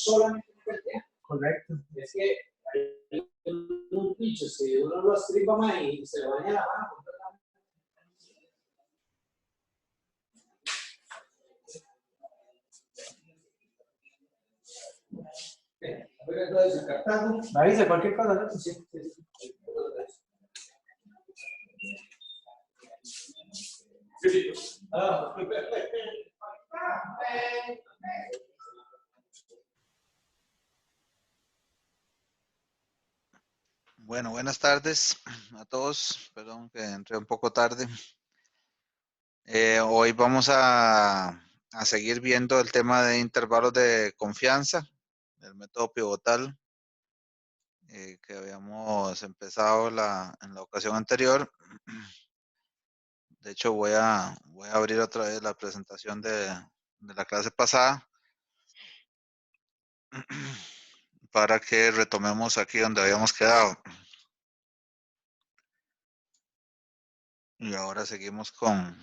solamente el tiempo. Correcto. Es que hay un bicho, si uno lo estripa más y se le baña la mano completamente. Me avisa cualquier cosa, ¿no? Sí. Bueno, buenas tardes a todos. Perdón que entré un poco tarde. Hoy vamos a seguir viendo el tema de intervalos de confianza, el método pivotal que habíamos empezado en la ocasión anterior. De hecho, voy a abrir otra vez la presentación de la clase pasada para que retomemos aquí donde habíamos quedado. Y ahora seguimos con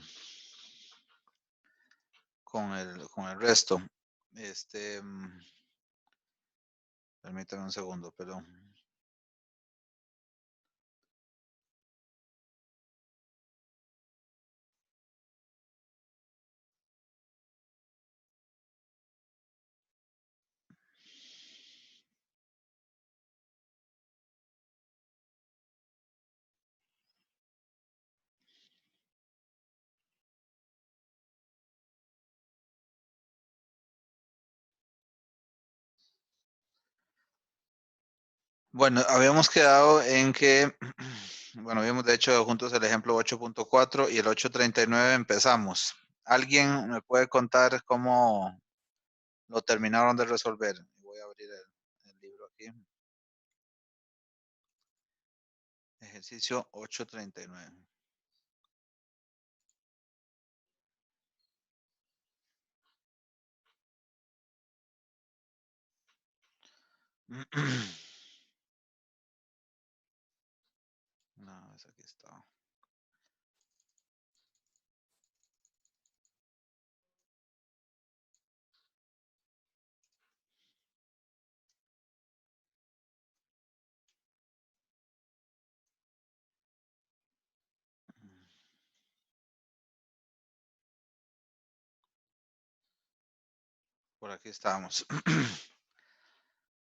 el resto. Permítame un segundo, perdón. Bueno, habíamos quedado en que, bueno, habíamos de hecho juntos el ejemplo 8.4 y el 8.39 empezamos. ¿Alguien me puede contar cómo lo terminaron de resolver? Voy a abrir el libro aquí. Ejercicio 8.39. No, es aquí está. Por aquí estábamos.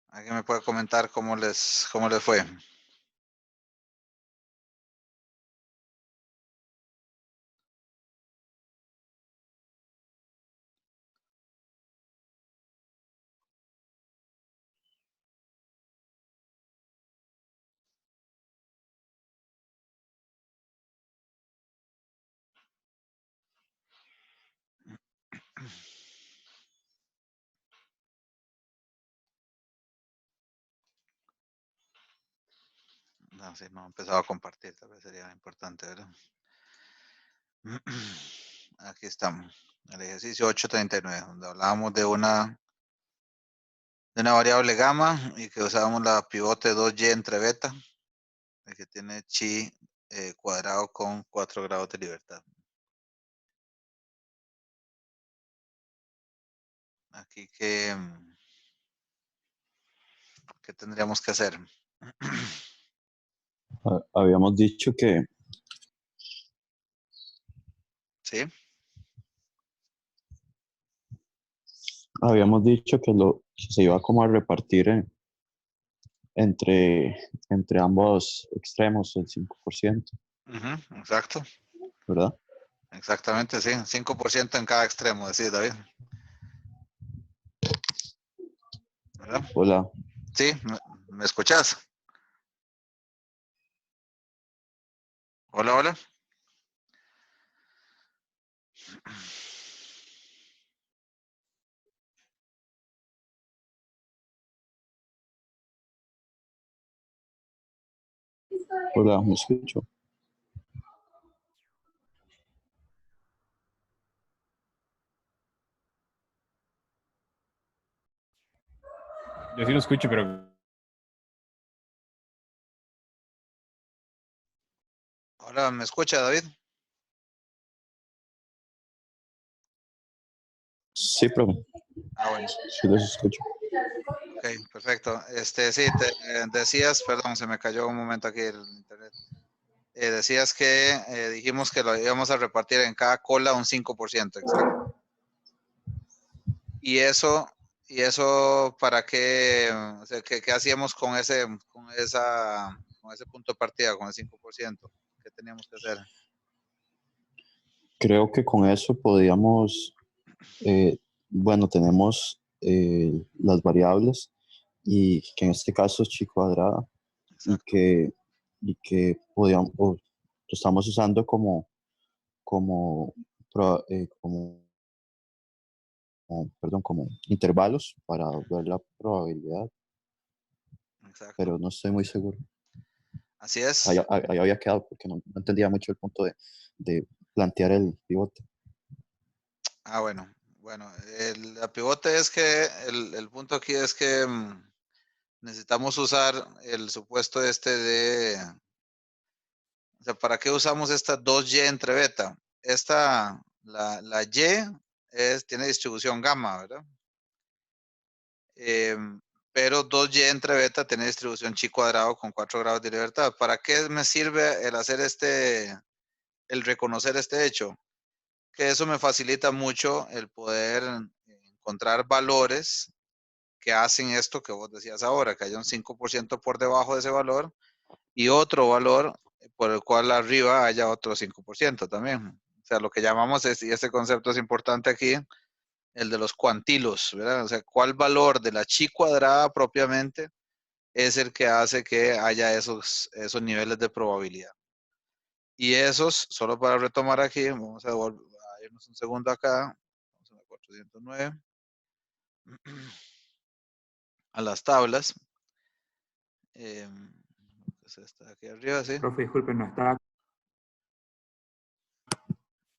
¿Alguien me puede comentar cómo les fue? No, si no he empezado a compartir, tal vez sería importante, ¿verdad? Aquí estamos. El ejercicio 8.39, donde hablábamos de una variable gamma y que usábamos la pivote 2y entre beta, el que tiene chi cuadrado con 4 grados de libertad. Aquí, ¿qué tendríamos que hacer? Habíamos dicho que ¿Sí? que se iba como a repartir entre ambos extremos el 5%, Exacto. ¿verdad? Exactamente, sí. 5% en cada extremo, decís, David. ¿Verdad? Hola. Sí, ¿me escuchás? Hola, hola. Hola, ¿me escucho? Yo sí lo escucho, pero... Hola, ¿me escucha, David? Sí, profe. Ah, bueno. Sí los escucho. Ok, perfecto. Sí, decías, perdón, se me cayó un momento aquí el internet. Decías que dijimos que lo íbamos a repartir en cada cola un 5%, exacto. Y eso ¿para qué? O sea, ¿qué hacíamos con ese punto de partida, con el 5%? ¿Qué teníamos que hacer? Creo que con eso podíamos, bueno, tenemos las variables y que en este caso es chi cuadrada y Exacto. que podíamos, lo estamos usando como, perdón, como intervalos para ver la probabilidad, Exacto. pero no estoy muy seguro. Así es. Ahí había quedado porque no entendía mucho el punto de plantear el pivote. Ah, bueno. Bueno, la pivote es que el punto aquí es que necesitamos usar el supuesto o sea, ¿para qué usamos esta 2y entre beta? La y tiene distribución gamma, ¿verdad? Pero 2y entre beta tiene distribución chi cuadrado con 4 grados de libertad. ¿Para qué me sirve el hacer el reconocer este hecho? Que eso me facilita mucho el poder encontrar valores que hacen esto que vos decías ahora, que haya un 5% por debajo de ese valor y otro valor por el cual arriba haya otro 5% también. O sea, lo que llamamos, y este concepto es importante aquí, el de los cuantilos, ¿verdad? O sea, ¿cuál valor de la chi cuadrada propiamente es el que hace que haya esos niveles de probabilidad? Y esos, solo para retomar aquí, vamos a irnos un segundo acá, vamos a 409, a las tablas. Es esta de aquí arriba, ¿sí? Profe, disculpe, no está.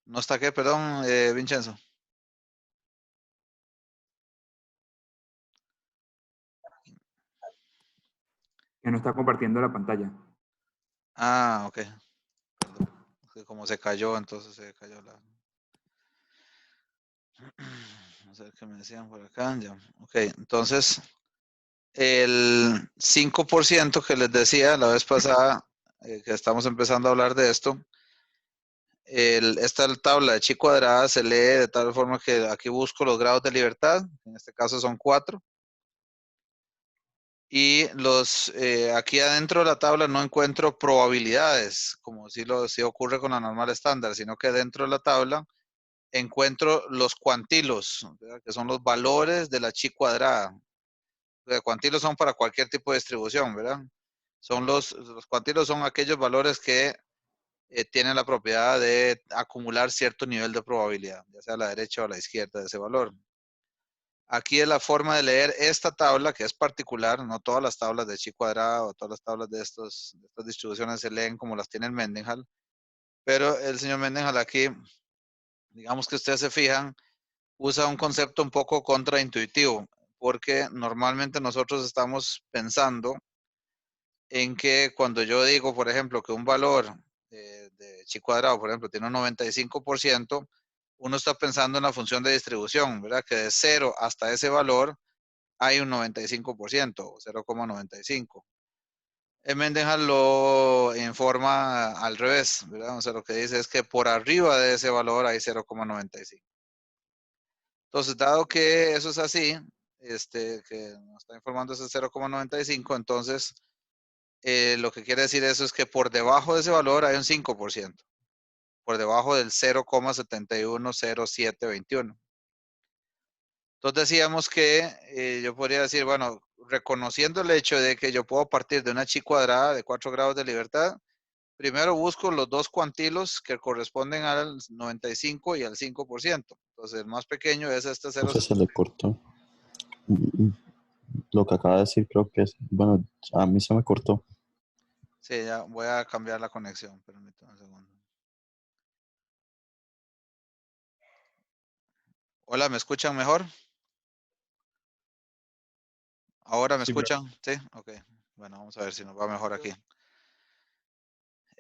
¿No está qué? Perdón, Vincenzo. Que no está compartiendo la pantalla. Ah, ok. Perdón. Como se cayó, entonces se cayó la... Vamos a ver qué me decían por acá. Ya. Ok, entonces el 5% que les decía la vez pasada, que estamos empezando a hablar de esto, esta tabla de chi cuadrada se lee de tal forma que aquí busco los grados de libertad, en este caso son 4. Y aquí adentro de la tabla no encuentro probabilidades, como si ocurre con la normal estándar, sino que dentro de la tabla encuentro los cuantilos, ¿verdad? Que son los valores de la chi cuadrada. Los cuantilos son para cualquier tipo de distribución, ¿verdad? Los cuantilos son aquellos valores que tienen la propiedad de acumular cierto nivel de probabilidad, ya sea a la derecha o a la izquierda de ese valor. Aquí es la forma de leer esta tabla, que es particular, no todas las tablas de chi cuadrada o todas las tablas de estas distribuciones se leen como las tiene el Mendenhall, pero el señor Mendenhall aquí, digamos que ustedes se fijan, usa un concepto un poco contraintuitivo, porque normalmente nosotros estamos pensando en que cuando yo digo, por ejemplo, que un valor de chi cuadrado, por ejemplo, tiene un 95%, uno está pensando en la función de distribución, ¿verdad? Que de 0 hasta ese valor hay un 95%, o 0,95. Mendenhall lo informa al revés, ¿verdad? O sea, lo que dice es que por arriba de ese valor hay 0,95. Entonces, dado que eso es así, que nos está informando ese 0,95, entonces lo que quiere decir eso es que por debajo de ese valor hay un 5%, por debajo del 0,710721. Entonces decíamos que yo podría decir, bueno, reconociendo el hecho de que yo puedo partir de una chi cuadrada de 4 grados de libertad, primero busco los dos cuantilos que corresponden al 95 y al 5%. Entonces el más pequeño es este 0. Entonces se le cortó. Lo que acaba de decir creo que es, bueno, a mí se me cortó. Sí, ya voy a cambiar la conexión, permítame un segundo. Hola, ¿me escuchan mejor? ¿Ahora me Sí, pero escuchan? Sí, ok. Bueno, vamos a ver si nos va mejor aquí.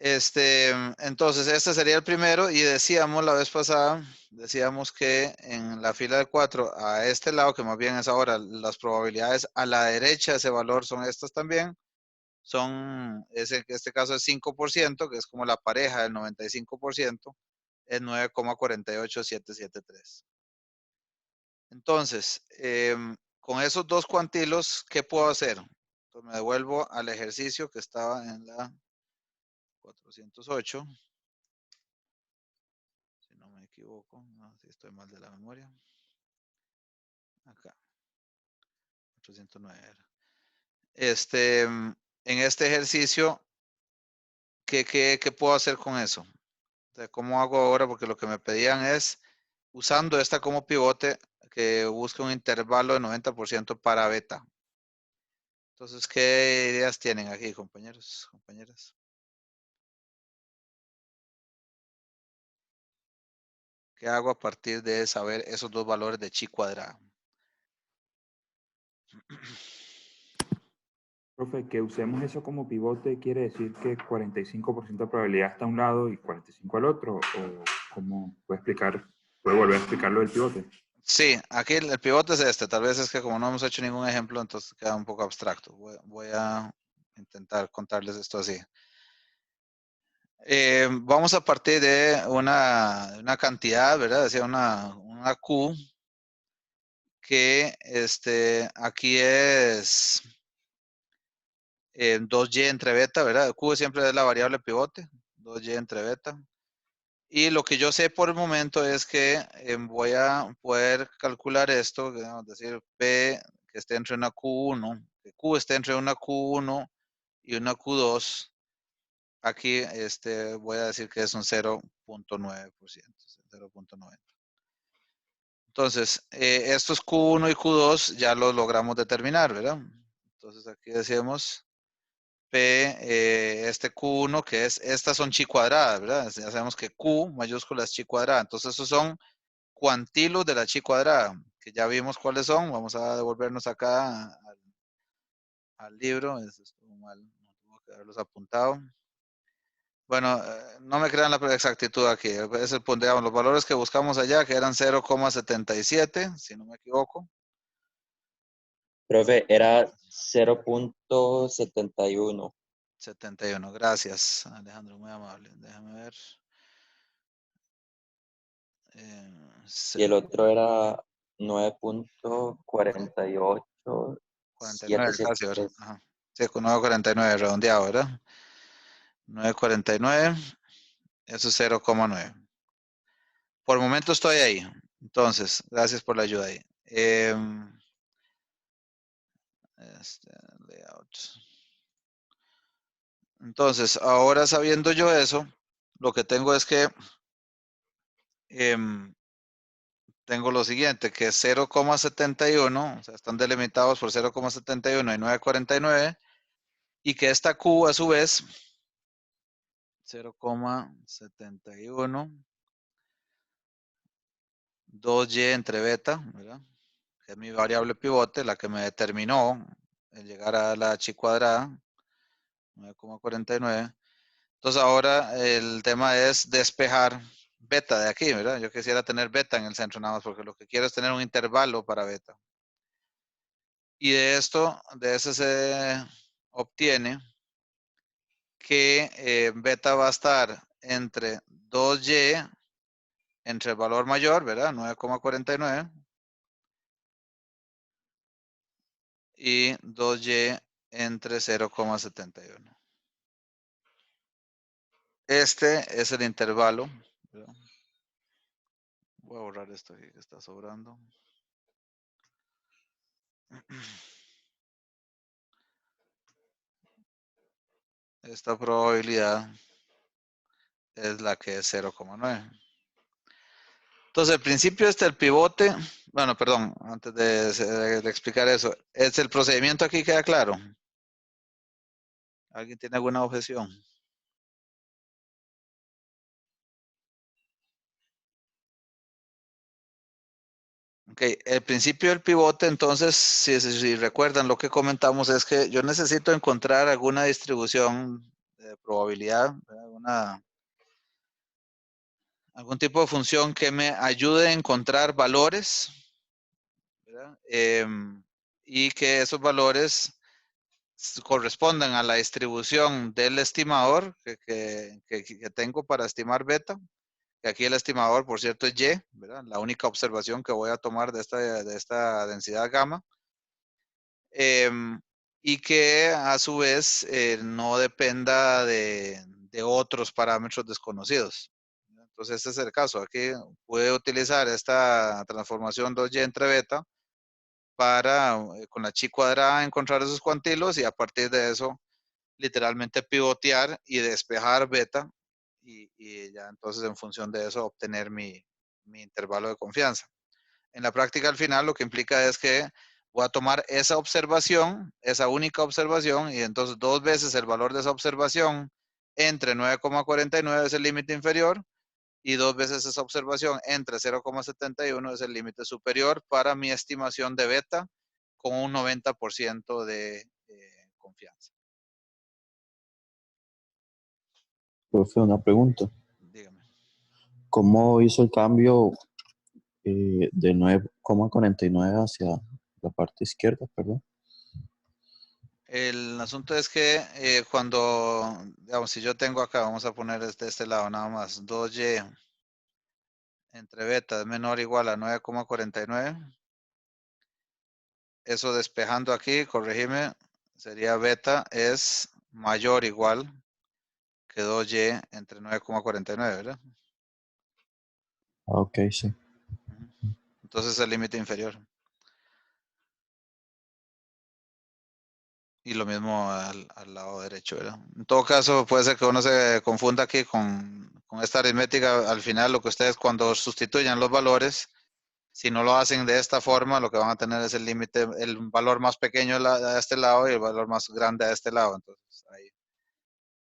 Entonces, este sería el primero y decíamos la vez pasada, decíamos que en la fila de 4 a este lado, que más bien es ahora, las probabilidades a la derecha de ese valor son estas también. En este caso es 5%, que es como la pareja del 95%, es 9,48773. Entonces, con esos dos cuantilos, ¿qué puedo hacer? Entonces me devuelvo al ejercicio que estaba en la 408. Si no me equivoco, no, si estoy mal de la memoria. Acá. 409 era. En este ejercicio, ¿qué puedo hacer con eso? O sea, ¿cómo hago ahora? Porque lo que me pedían es, usando esta como pivote, que busque un intervalo de 90% para beta. Entonces, ¿qué ideas tienen aquí, compañeros, compañeras? ¿Qué hago a partir de saber esos dos valores de chi cuadrada? Profe, que usemos eso como pivote quiere decir que 45% de probabilidad está a un lado y 45% al otro, o cómo puede explicar, puede volver a explicarlo del pivote. Sí, aquí el pivote es este. Tal vez es que como no hemos hecho ningún ejemplo, entonces queda un poco abstracto. Voy a intentar contarles esto así. Vamos a partir de una cantidad, ¿verdad? Decía una Q, que aquí es 2y entre beta, ¿verdad? Q siempre es la variable pivote, 2y entre beta. Y lo que yo sé por el momento es que voy a poder calcular esto, es decir, P que esté entre una Q1, que Q esté entre una Q1 y una Q2. Aquí voy a decir que es un 0.9%, 0.90. Entonces, estos Q1 y Q2 ya los logramos determinar, ¿verdad? Entonces aquí decimos P, este Q1, que es, estas son chi cuadradas, ¿verdad? Ya sabemos que Q mayúscula es chi cuadrada. Entonces, esos son cuantilos de la chi cuadrada, que ya vimos cuáles son. Vamos a devolvernos acá al libro. Eso estuvo mal, no tuvo que haberlos apuntado. Bueno, no me crean la exactitud aquí. Es el punto, digamos, los valores que buscamos allá, que eran 0,77, si no me equivoco. Profe, era 0.71. 71, gracias, Alejandro, muy amable. Déjame ver. Y el otro era 9.48. 49, casi, ¿verdad? Ajá. Sí, con 9,49 redondeado, ¿verdad? 9,49, eso es 0,9. Por el momento estoy ahí. Entonces, gracias por la ayuda ahí. Layout. Entonces, ahora sabiendo yo eso, lo que tengo es que tengo lo siguiente, que es 0,71, o sea, están delimitados por 0,71 y 9,49, y que esta Q a su vez, 0,71, 2y entre beta, ¿verdad? Que es mi variable pivote, la que me determinó el llegar a la chi cuadrada, 9,49. Entonces ahora el tema es despejar beta de aquí, ¿verdad? Yo quisiera tener beta en el centro nada más, porque lo que quiero es tener un intervalo para beta. Y de esto, de ese se obtiene que beta va a estar entre 2y, entre el valor mayor, ¿verdad? 9,49. Y 2y entre 0,71. Este es el intervalo, ¿verdad? Voy a borrar esto aquí que está sobrando. Esta probabilidad es la que es 0,9. Entonces, el principio el pivote, bueno, perdón, antes de explicar eso, ¿es el procedimiento aquí queda claro? ¿Alguien tiene alguna objeción? Ok, el principio del pivote, entonces, si recuerdan lo que comentamos, es que yo necesito encontrar alguna distribución de probabilidad, algún tipo de función que me ayude a encontrar valores, ¿verdad? Y que esos valores correspondan a la distribución del estimador que tengo para estimar beta. Que aquí el estimador, por cierto, es Y, ¿verdad? La única observación que voy a tomar de esta densidad gamma. Y que a su vez no dependa de otros parámetros desconocidos. Entonces, este es el caso. Aquí puede utilizar esta transformación 2y entre beta para, con la chi cuadrada, encontrar esos cuantilos y a partir de eso, literalmente pivotear y despejar beta y ya entonces en función de eso obtener mi intervalo de confianza. En la práctica al final lo que implica es que voy a tomar esa observación, esa única observación y entonces 2 veces el valor de esa observación entre 9,49 es el límite inferior y 2 veces esa observación entre 0,71 es el límite superior para mi estimación de beta con un 90% de confianza. Profe, una pregunta. Dígame. ¿Cómo hizo el cambio de 9,49 hacia la parte izquierda, perdón? El asunto es que cuando, digamos, si yo tengo acá, vamos a poner de este lado nada más, 2y entre beta es menor o igual a 9,49. Eso despejando aquí, corregime, sería beta es mayor o igual que 2y entre 9,49, ¿verdad? Ok, sí. Entonces es el límite inferior. Y lo mismo al lado derecho, ¿verdad? En todo caso, puede ser que uno se confunda aquí con esta aritmética. Al final, lo que ustedes cuando sustituyan los valores, si no lo hacen de esta forma, lo que van a tener es el límite, el valor más pequeño a este lado y el valor más grande a este lado. Entonces, ahí,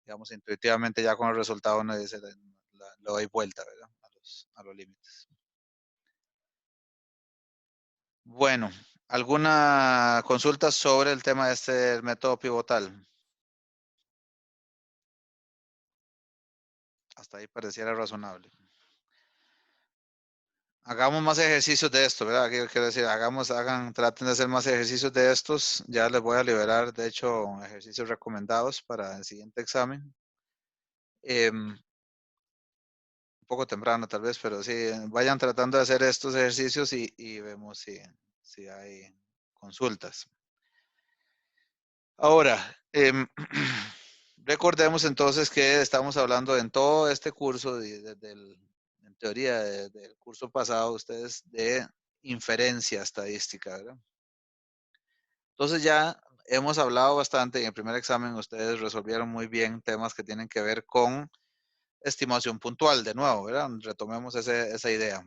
digamos, intuitivamente ya con el resultado uno dice, le doy vuelta, ¿verdad? A los límites. Bueno, ¿alguna consulta sobre el tema de este método pivotal? Hasta ahí pareciera razonable. Hagamos más ejercicios de esto, ¿verdad? Quiero decir, traten de hacer más ejercicios de estos. Ya les voy a liberar, de hecho, ejercicios recomendados para el siguiente examen. Un poco temprano tal vez, pero sí, vayan tratando de hacer estos ejercicios y vemos si hay consultas. Ahora, recordemos entonces que estamos hablando en todo este curso, en teoría del curso pasado, ustedes de inferencia estadística, ¿verdad? Entonces ya hemos hablado bastante, en el primer examen ustedes resolvieron muy bien temas que tienen que ver con estimación puntual, de nuevo, ¿verdad? Retomemos esa idea.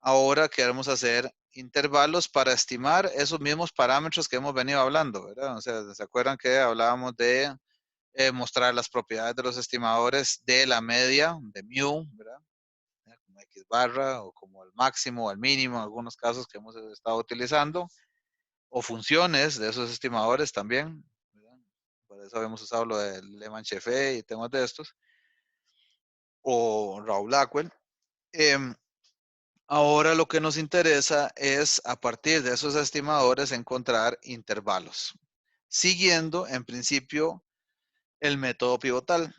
Ahora queremos hacer intervalos para estimar esos mismos parámetros que hemos venido hablando, ¿verdad? O sea, ¿se acuerdan que hablábamos de mostrar las propiedades de los estimadores de la media, de mu, ¿verdad? Como X barra o como el máximo o el mínimo, en algunos casos que hemos estado utilizando, o funciones de esos estimadores también, ¿verdad? Por eso habíamos usado lo de Lehmann-Scheffé y temas de estos, o Rao-Blackwell. Ahora lo que nos interesa es, a partir de esos estimadores, encontrar intervalos, siguiendo, en principio, el método pivotal.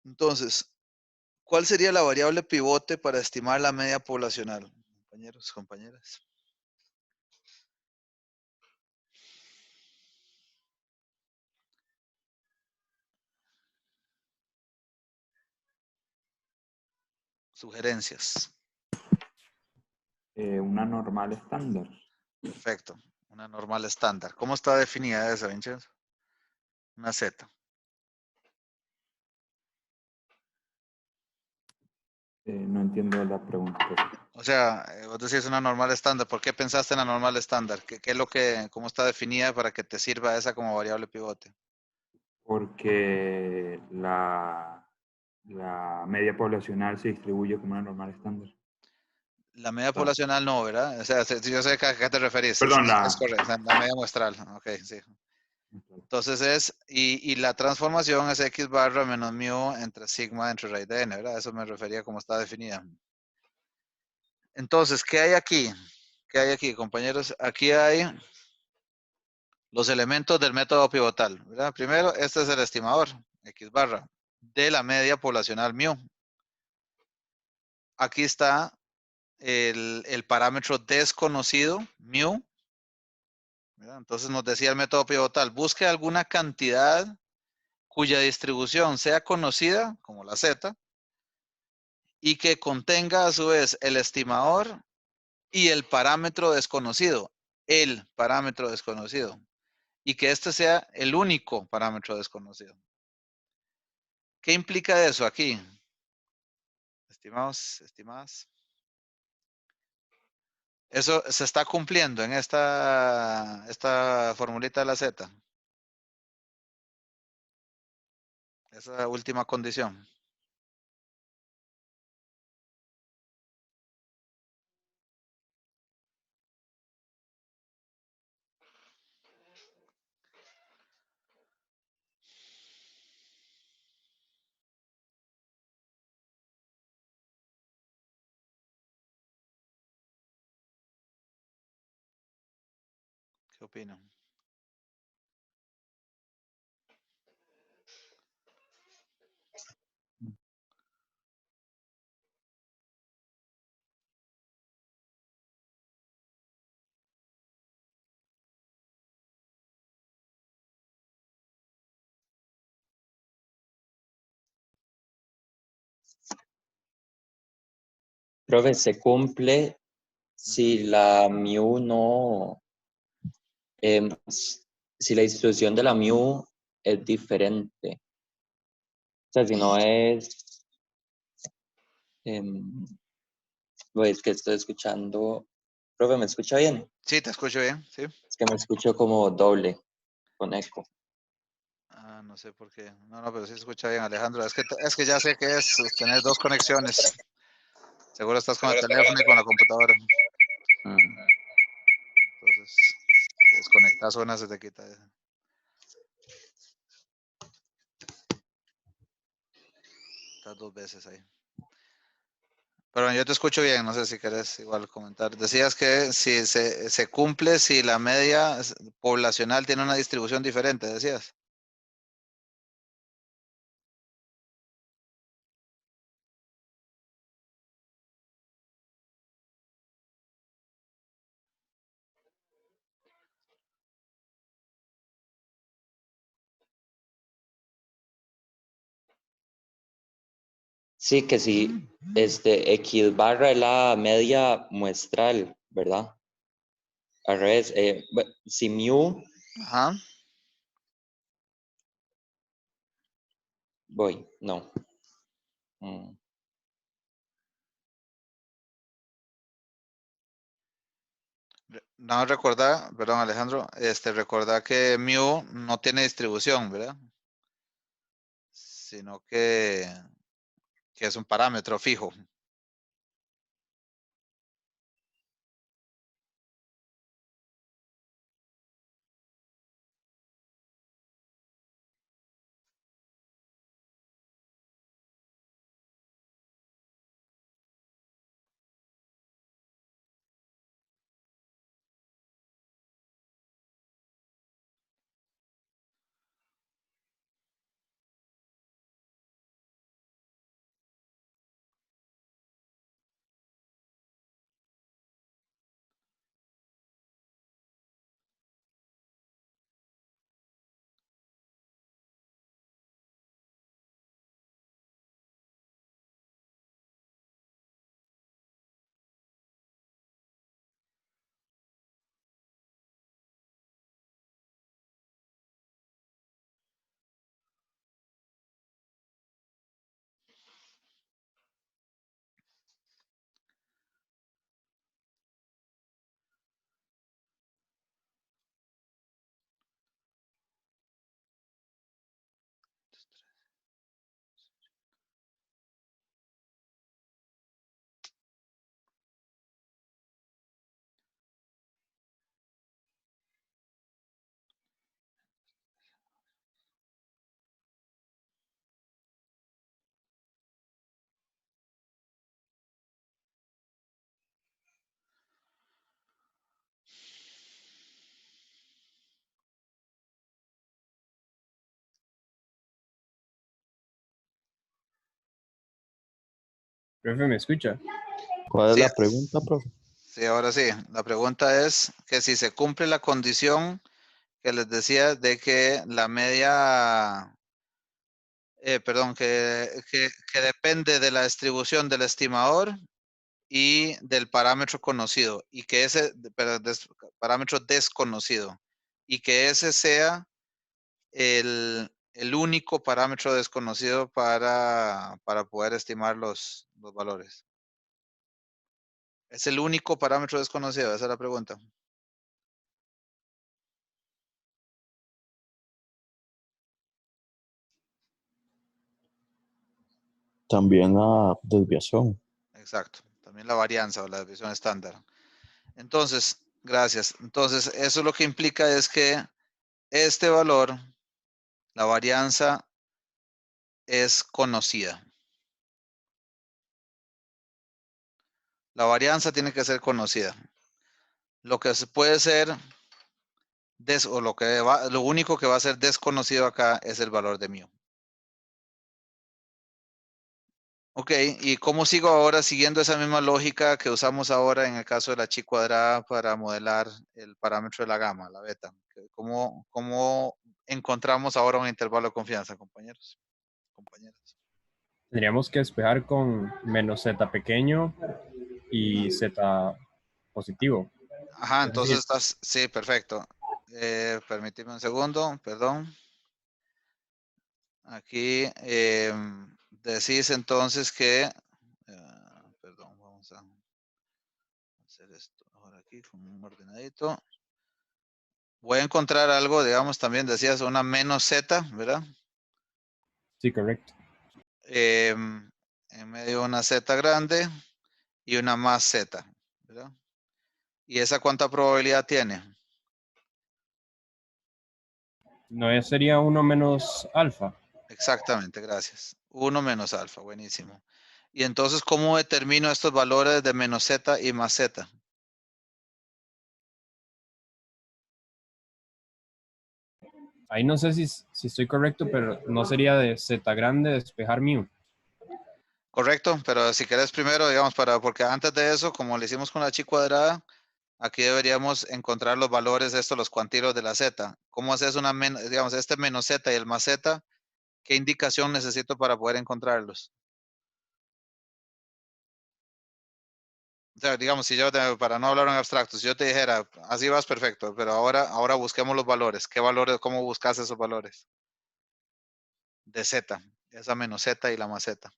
Entonces, ¿cuál sería la variable pivote para estimar la media poblacional? Compañeros, compañeras. Sugerencias. Una normal estándar. Perfecto. Una normal estándar. ¿Cómo está definida esa, Vincenzo? Una Z. No entiendo la pregunta. O sea, vos decís una normal estándar. ¿Por qué pensaste en la normal estándar? ¿Qué es lo cómo está definida para que te sirva esa como variable pivote? Porque la media poblacional se distribuye como una normal estándar. La media poblacional no, ¿verdad? O sea, yo sé a qué te referís. Perdón, Sí, es correcto. La media muestral. Ok, sí. Entonces y la transformación es X barra menos mu entre sigma entre raíz de n, ¿verdad? Eso me refería como está definida. Entonces, ¿qué hay aquí? ¿Qué hay aquí, compañeros? Aquí hay los elementos del método pivotal, ¿verdad? Primero, este es el estimador, X barra, de la media poblacional mu. Aquí está el parámetro desconocido, mu. ¿Verdad? Entonces nos decía el método pivotal, busque alguna cantidad cuya distribución sea conocida, como la z, y que contenga a su vez el estimador y el parámetro desconocido, y que este sea el único parámetro desconocido. ¿Qué implica eso aquí? Estimados, estimadas. Eso se está cumpliendo en esta formulita de la Z. Esa última condición. ¿Qué opinan? Profe, se cumple si la mu no, si la distribución de la mu es diferente. O sea, si no es, pues que estoy escuchando. Profe, ¿me escucha bien? Sí, te escucho bien, sí. Es que me escucho como doble, con eco. Ah, no sé por qué. No, pero sí se escucha bien, Alejandro. Es que ya sé que es tener dos conexiones. Seguro estás con el teléfono y con la computadora. Entonces, si desconectas una, se te quita. Estás dos veces ahí. Pero yo te escucho bien, no sé si querés igual comentar. Decías que si se cumple, si la media poblacional tiene una distribución diferente, decías. Sí, que sí, X barra es la media muestral, ¿verdad? Al revés, si mu, Ajá. voy, no. No recordar, perdón Alejandro, recordar que mu no tiene distribución, ¿verdad? Sino que es un parámetro fijo. Profe, ¿me escucha? ¿Cuál es Sí, la pregunta, profe? sí, ahora sí. La pregunta es que si se cumple la condición que les decía de que la media, perdón, que depende de la distribución del estimador y del parámetro conocido, y que ese, parámetro desconocido, y que ese sea el único parámetro desconocido para poder estimar los valores. Es el único parámetro desconocido, esa es la pregunta. También la desviación. Exacto. También la varianza o la desviación estándar. Entonces, gracias. Entonces, eso lo que implica es que este valor, la varianza, es conocida. La varianza tiene que ser conocida. Lo que se puede ser, o lo único que va a ser desconocido acá es el valor de mu. Ok, ¿y cómo sigo ahora siguiendo esa misma lógica que usamos ahora en el caso de la chi cuadrada para modelar el parámetro de la gamma, la beta? ¿Cómo encontramos ahora un intervalo de confianza, compañeros? Compañeras. Tendríamos que despejar con menos z pequeño y z positivo. Ajá, Es decir, entonces sí, perfecto. Permíteme un segundo, perdón. Aquí decís entonces que, perdón, vamos a hacer esto ahora aquí con un ordenadito. Voy a encontrar algo, digamos, también decías una menos z, ¿verdad? sí, correcto. En medio de una z grande y una más z, ¿verdad? ¿Y esa cuánta probabilidad tiene? No sería 1 menos alfa. Exactamente, gracias. 1 menos alfa, buenísimo. Y entonces, ¿cómo determino estos valores de menos z y más z? Ahí no sé si estoy correcto, pero no sería de z grande despejar mu. Correcto, pero si querés primero, digamos, porque antes de eso, como le hicimos con la chi cuadrada, aquí deberíamos encontrar los valores de estos, los cuantilos de la z. ¿Cómo haces digamos, este menos z y el más z? ¿Qué indicación necesito para poder encontrarlos? O sea, digamos, para no hablar en abstractos, si yo te dijera, así vas perfecto, pero ahora busquemos los valores. ¿Qué valores, cómo buscas esos valores? De z, esa menos z y la más z.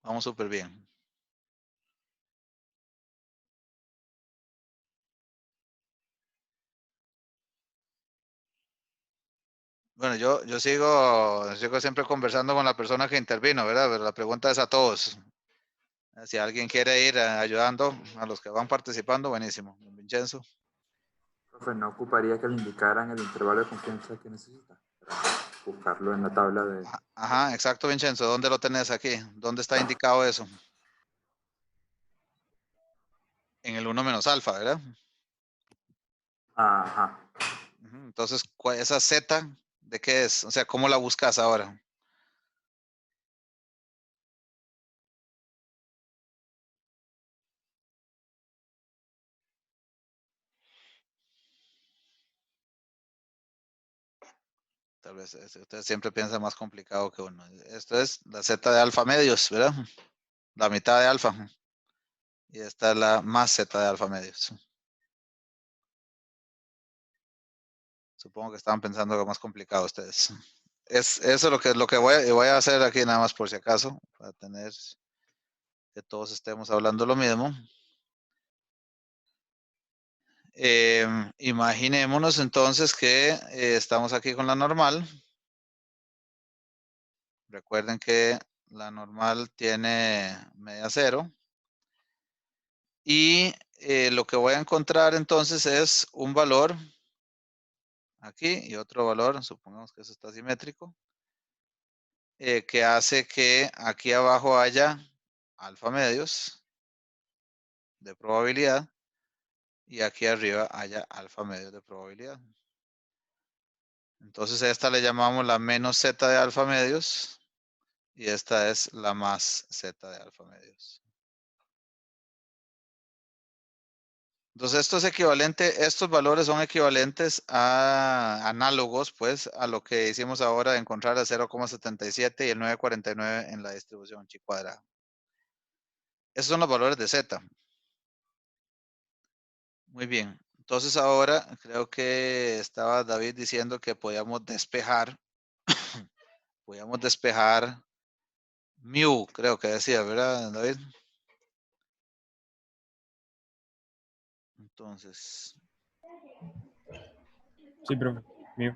Vamos súper bien. Bueno, yo sigo siempre conversando con la persona que intervino, ¿verdad? Pero la pregunta es a todos. Si alguien quiere ir ayudando a los que van participando, buenísimo. Vincenzo. Profe, ¿no ocuparía que le indicaran el intervalo de confianza que necesita para buscarlo en la tabla de... Ajá, exacto, Vincenzo. ¿Dónde lo tenés aquí? ¿Dónde está indicado eso? En el 1 menos alfa, ¿verdad? Ajá. Entonces, esa z, ¿de qué es? O sea, ¿cómo la buscas ahora? Tal vez usted siempre piensa más complicado que uno. Esto es la z de alfa medios, ¿verdad? La mitad de alfa. Y esta es la más z de alfa medios. Supongo que estaban pensando algo más complicado ustedes. Eso es lo que voy a hacer aquí nada más por si acaso, para tener que todos estemos hablando lo mismo. Imaginémonos entonces que estamos aquí con la normal. Recuerden que la normal tiene media cero. Y lo que voy a encontrar entonces es un valor aquí y otro valor, supongamos que eso está simétrico, que hace que aquí abajo haya alfa medios de probabilidad y aquí arriba haya alfa medios de probabilidad. Entonces a esta le llamamos la menos z de alfa medios y esta es la más z de alfa medios. Entonces esto es equivalente, estos valores son equivalentes a análogos pues a lo que hicimos ahora de encontrar el 0,77 y el 9,49 en la distribución chi cuadrada. Esos son los valores de z. Muy bien. Entonces ahora creo que estaba David diciendo que podíamos despejar mu, creo que decía, ¿verdad, David? Entonces, Sí, profe. Mío.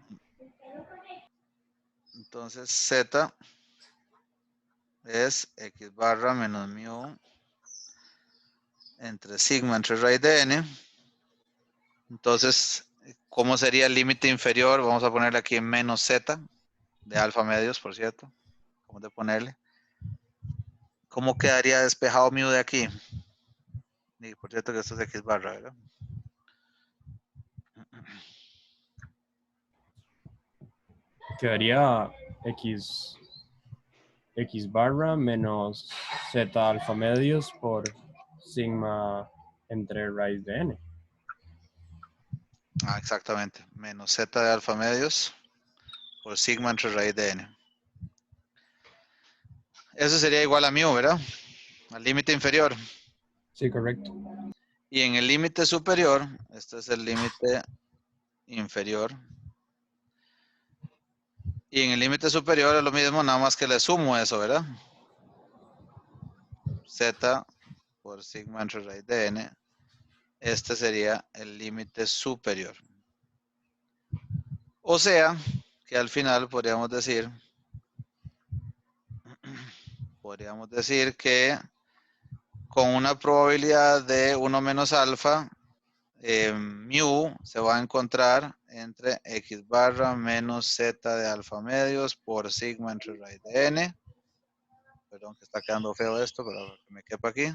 entonces z es x barra menos mu entre sigma entre raíz de n. Entonces, ¿cómo sería el límite inferior? Vamos a ponerle aquí menos z de alfa medios, por cierto. ¿Cómo de ponerle? ¿Cómo quedaría despejado mu de aquí? Y por cierto que esto es x barra, ¿verdad? Quedaría x barra menos z alfa medios por sigma entre raíz de n. Ah, exactamente. Menos z de alfa medios por sigma entre raíz de n. Eso sería igual a mu, ¿verdad? Al límite inferior. Sí, correcto. Y en el límite superior, este es el límite inferior. Y en el límite superior es lo mismo, nada más que le sumo eso, ¿verdad? Z por sigma entre raíz de n. Este sería el límite superior. O sea, que al final podríamos decir que con una probabilidad de 1 menos alfa, mu se va a encontrar entre x barra menos z de alfa medios por sigma entre raíz de n. Perdón que está quedando feo esto, pero que me quepa aquí.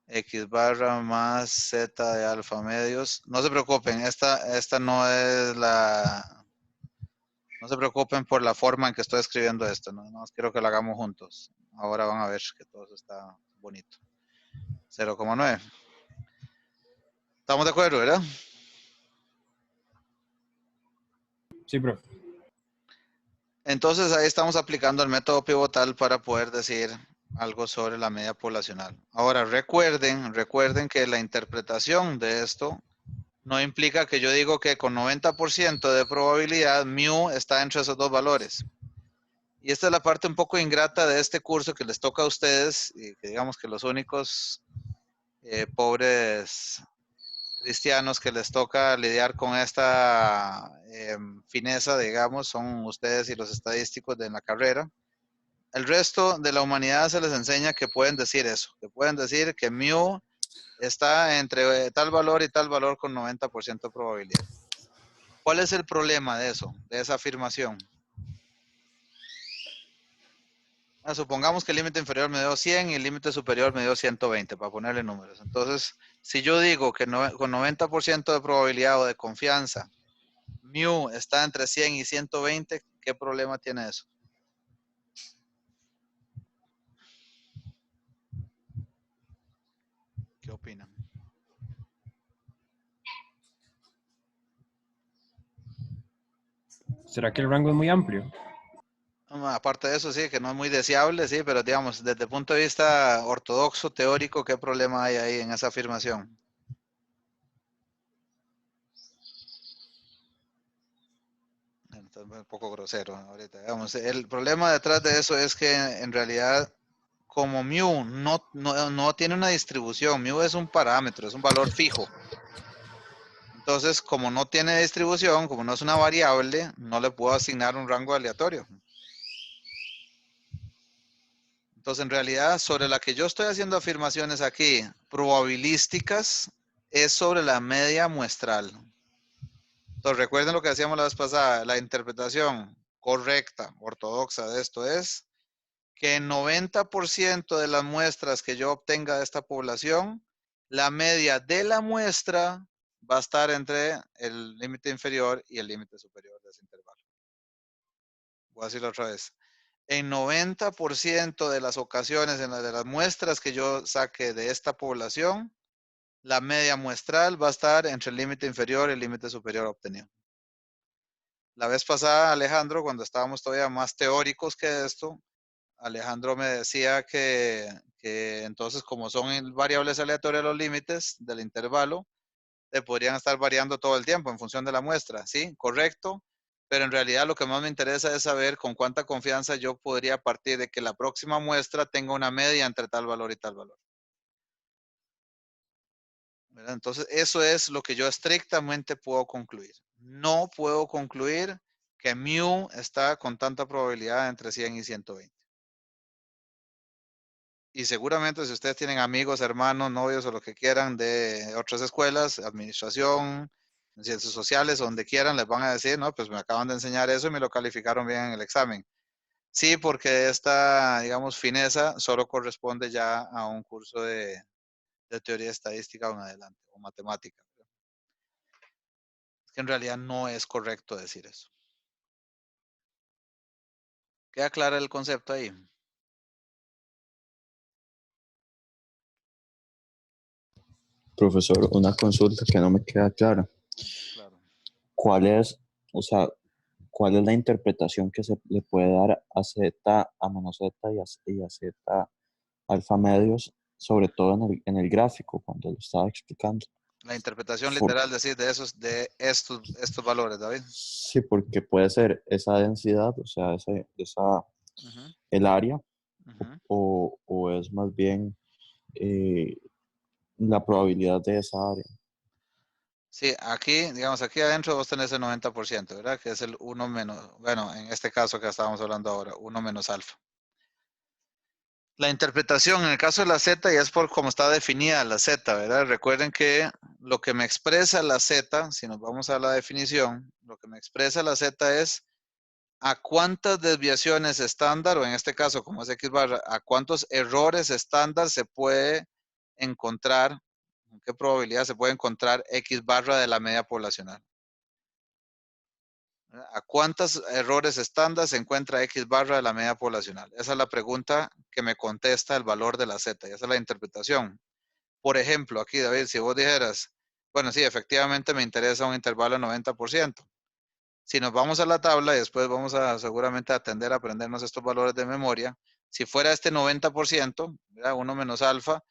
X barra más z de alfa medios. No se preocupen, esta no es la... No se preocupen por la forma en que estoy escribiendo esto, no quiero que lo hagamos juntos. Ahora van a ver que todo eso está bonito. 0,9. ¿Estamos de acuerdo, verdad? Sí, profe. Entonces ahí estamos aplicando el método pivotal para poder decir algo sobre la media poblacional. Ahora recuerden que la interpretación de esto no implica que yo digo que con 90% de probabilidad mu está entre esos dos valores. Y esta es la parte un poco ingrata de este curso que les toca a ustedes, y que digamos que los únicos pobres cristianos que les toca lidiar con esta fineza, digamos, son ustedes y los estadísticos de la carrera. El resto de la humanidad se les enseña que pueden decir eso, que pueden decir que mu está entre tal valor y tal valor con 90% de probabilidad. ¿Cuál es el problema de eso, de esa afirmación? Supongamos que el límite inferior me dio 100 y el límite superior me dio 120, para ponerle números. Entonces, si yo digo que con 90% de probabilidad o de confianza, mu está entre 100 y 120, ¿qué problema tiene eso? ¿Qué opinan? ¿Será que el rango es muy amplio? Aparte de eso, sí, que no es muy deseable, sí, pero digamos, desde el punto de vista ortodoxo, teórico, ¿qué problema hay ahí en esa afirmación? Un poco grosero ahorita. Digamos, el problema detrás de eso es que en realidad, como mu no tiene una distribución, mu es un parámetro, es un valor fijo. Entonces, como no tiene distribución, como no es una variable, no le puedo asignar un rango aleatorio. Entonces, en realidad, sobre la que yo estoy haciendo afirmaciones aquí, probabilísticas, es sobre la media muestral. Entonces, recuerden lo que decíamos la vez pasada, la interpretación correcta, ortodoxa de esto es que en 90% de las muestras que yo obtenga de esta población, la media de la muestra va a estar entre el límite inferior y el límite superior de ese intervalo. Voy a decirlo otra vez. En 90% de las ocasiones, de las muestras que yo saque de esta población, la media muestral va a estar entre el límite inferior y el límite superior obtenido. La vez pasada, Alejandro, cuando estábamos todavía más teóricos que esto, Alejandro me decía que entonces, como son variables aleatorias los límites del intervalo, podrían estar variando todo el tiempo en función de la muestra. Sí, correcto. Pero en realidad lo que más me interesa es saber con cuánta confianza yo podría partir de que la próxima muestra tenga una media entre tal valor y tal valor. ¿Verdad? Entonces, eso es lo que yo estrictamente puedo concluir. No puedo concluir que mu está con tanta probabilidad entre 100 y 120. Y seguramente si ustedes tienen amigos, hermanos, novios o lo que quieran de otras escuelas, administración, ciencias sociales, donde quieran, les van a decir, no, pues me acaban de enseñar eso y me lo calificaron bien en el examen. Sí, porque esta, digamos, fineza solo corresponde ya a un curso de teoría estadística o en adelante, o matemática. Es que en realidad no es correcto decir eso. ¿Queda claro el concepto ahí? Profesor, una consulta que no me queda clara. Claro. ¿Cuál es, o sea, cuál es la interpretación que se le puede dar a Z, a menos Z y a Z alfa medios, sobre todo en el gráfico, cuando lo estaba explicando? La interpretación Por- literal, decir, de estos valores, David. sí, porque puede ser esa densidad, o sea, Ujú, el área, ujú. o es más bien la probabilidad de esa área. Sí, aquí, digamos, aquí adentro vos tenés el 90%, ¿verdad? Que es el 1 menos, bueno, en este caso que estábamos hablando ahora, 1 menos alfa. La interpretación en el caso de la Z ya es por cómo está definida la Z, ¿verdad? Recuerden que lo que me expresa la Z, si nos vamos a la definición, lo que me expresa la Z es a cuántas desviaciones estándar, o en este caso, como es X barra, a cuántos errores estándar se puede encontrar, con qué probabilidad se puede encontrar X barra de la media poblacional. ¿A cuántos errores estándar se encuentra X barra de la media poblacional? Esa es la pregunta que me contesta el valor de la Z, y esa es la interpretación. Por ejemplo, aquí, David, si vos dijeras, bueno, sí, efectivamente me interesa un intervalo de 90%. Si nos vamos a la tabla y después vamos a seguramente atender a aprendernos estos valores de memoria, si fuera este 90%, ¿verdad? 1 menos alfa,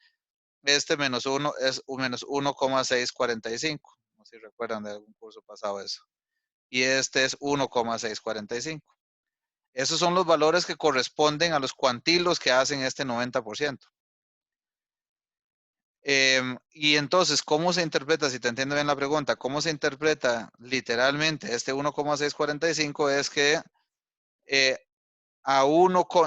este menos 1 es un menos 1,645. No sé si recuerdan de algún curso pasado eso. Y este es 1,645. Esos son los valores que corresponden a los cuantilos que hacen este 90%. Y entonces, ¿cómo se interpreta? Si te entiendo bien la pregunta, ¿cómo se interpreta literalmente este 1,645? Es que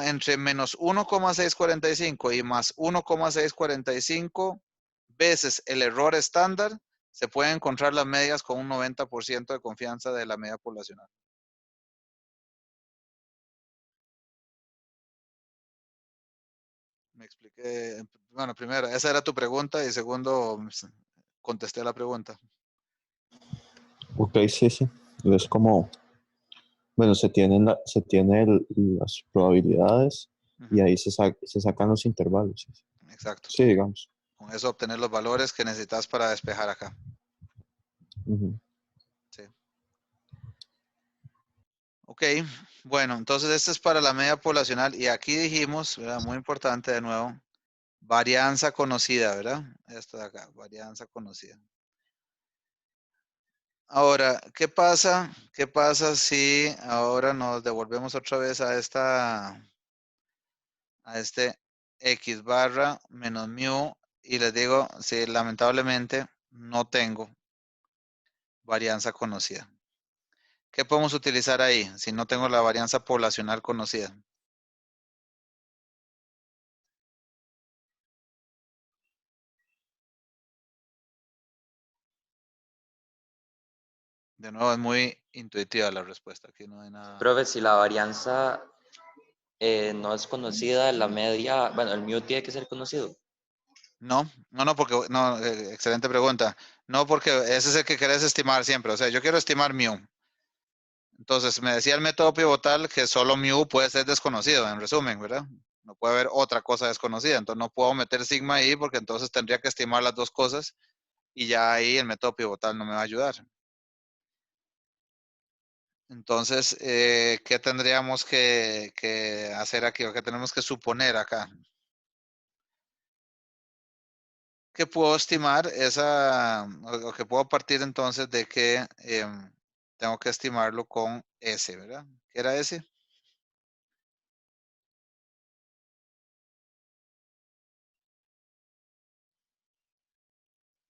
entre menos 1,645 y más 1,645 veces el error estándar, se pueden encontrar las medias con un 90% de confianza de la media poblacional. Me expliqué. Bueno, primero, esa era tu pregunta y segundo, contesté la pregunta. Ok, sí, sí. Es como, bueno, se tienen las probabilidades y Ujú, ahí se sacan los intervalos. Sí, exacto. sí, digamos. Con eso obtener los valores que necesitas para despejar acá. Ujú. Sí. Ok, bueno, entonces este es para la media poblacional y aquí dijimos, ¿verdad? Muy importante de nuevo, varianza conocida, ¿verdad? Esto de acá, varianza conocida. Ahora, ¿qué pasa? ¿Qué pasa si ahora nos devolvemos otra vez a este X barra menos mu y les digo, si lamentablemente no tengo varianza conocida? ¿Qué podemos utilizar ahí si no tengo la varianza poblacional conocida? De nuevo, es muy intuitiva la respuesta. Aquí no hay nada. Profe, si la varianza no es conocida, la media, bueno, el mu tiene que ser conocido. No, porque, no, excelente pregunta. No, porque ese es el que querés estimar siempre. O sea, yo quiero estimar mu. Entonces, me decía el método pivotal que solo mu puede ser desconocido, en resumen, ¿verdad? No puede haber otra cosa desconocida. Entonces, no puedo meter sigma ahí porque entonces tendría que estimar las dos cosas y ya ahí el método pivotal no me va a ayudar. Entonces, ¿qué tendríamos que hacer aquí o qué tenemos que suponer acá? Que puedo estimar o que puedo partir entonces de que tengo que estimarlo con S, ¿verdad? ¿Qué era S?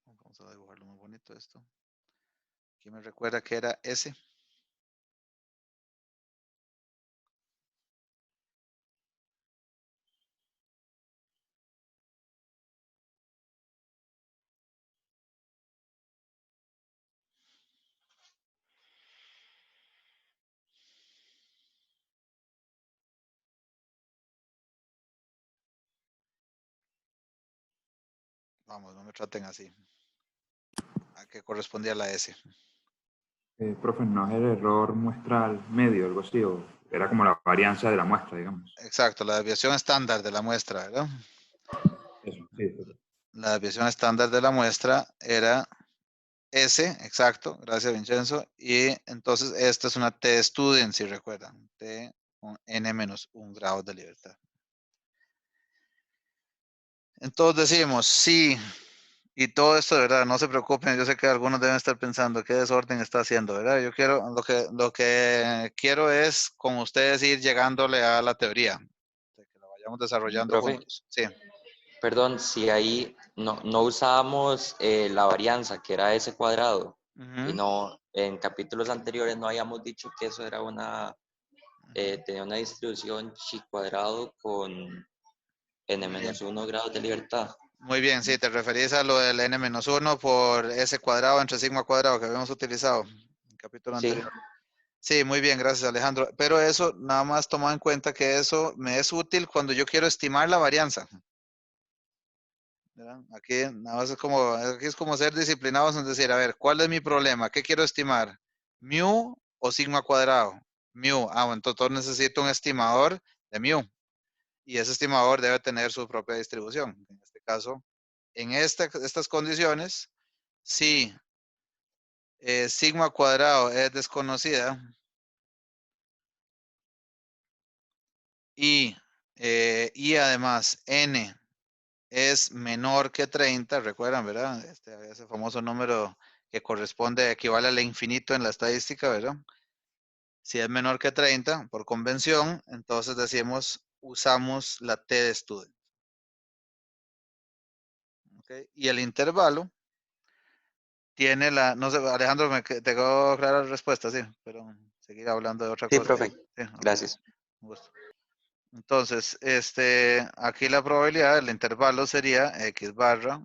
Vamos a dibujarlo muy bonito esto. ¿Quién me recuerda que era S? Vamos, no me traten así. ¿A qué correspondía la S? Profe, ¿no es el error muestral medio, algo así? O era como la varianza de la muestra, digamos. Exacto, la desviación estándar de la muestra, ¿verdad? Eso, sí, eso. La desviación estándar de la muestra era S, exacto, gracias Vincenzo. Y entonces esta es una t-student, si recuerdan, t con n-1 grados de libertad. Entonces decimos, sí, y todo esto, de verdad, no se preocupen, yo sé que algunos deben estar pensando qué desorden está haciendo, ¿verdad? Yo quiero, lo que quiero es con ustedes ir llegándole a la teoría, de que la vayamos desarrollando Profe, juntos. Sí. perdón, si ahí no usábamos la varianza, que era S cuadrado, y Ujú. no, en capítulos anteriores no habíamos dicho que eso era tenía una distribución chi cuadrado con Muy bien. n-1 grados de libertad. Muy bien, sí, te referís a lo del n-1 por s cuadrado entre sigma cuadrado que habíamos utilizado en el capítulo Sí, anterior. Sí, muy bien, gracias Alejandro. Pero eso, nada más toma en cuenta que eso me es útil cuando yo quiero estimar la varianza. ¿Verdad? Aquí nada más aquí es como ser disciplinados en decir, a ver, ¿cuál es mi problema? ¿Qué quiero estimar? ¿Mu o sigma cuadrado? Mu. Bueno, entonces necesito un estimador de mu. Y ese estimador debe tener su propia distribución. En este caso, en estas condiciones, si sigma cuadrado es desconocida y además n es menor que 30, recuerdan, ¿verdad? Ese famoso número que corresponde, equivale al infinito en la estadística, ¿verdad? Si es menor que 30, por convención, entonces decimos, usamos la t de student. ¿Okay? Y el intervalo tiene no sé, Alejandro, te quedó clara la respuesta, sí, pero seguir hablando de otra sí, cosa. profe, Sí, ok, gracias. un gusto. Entonces, aquí la probabilidad del intervalo sería x barra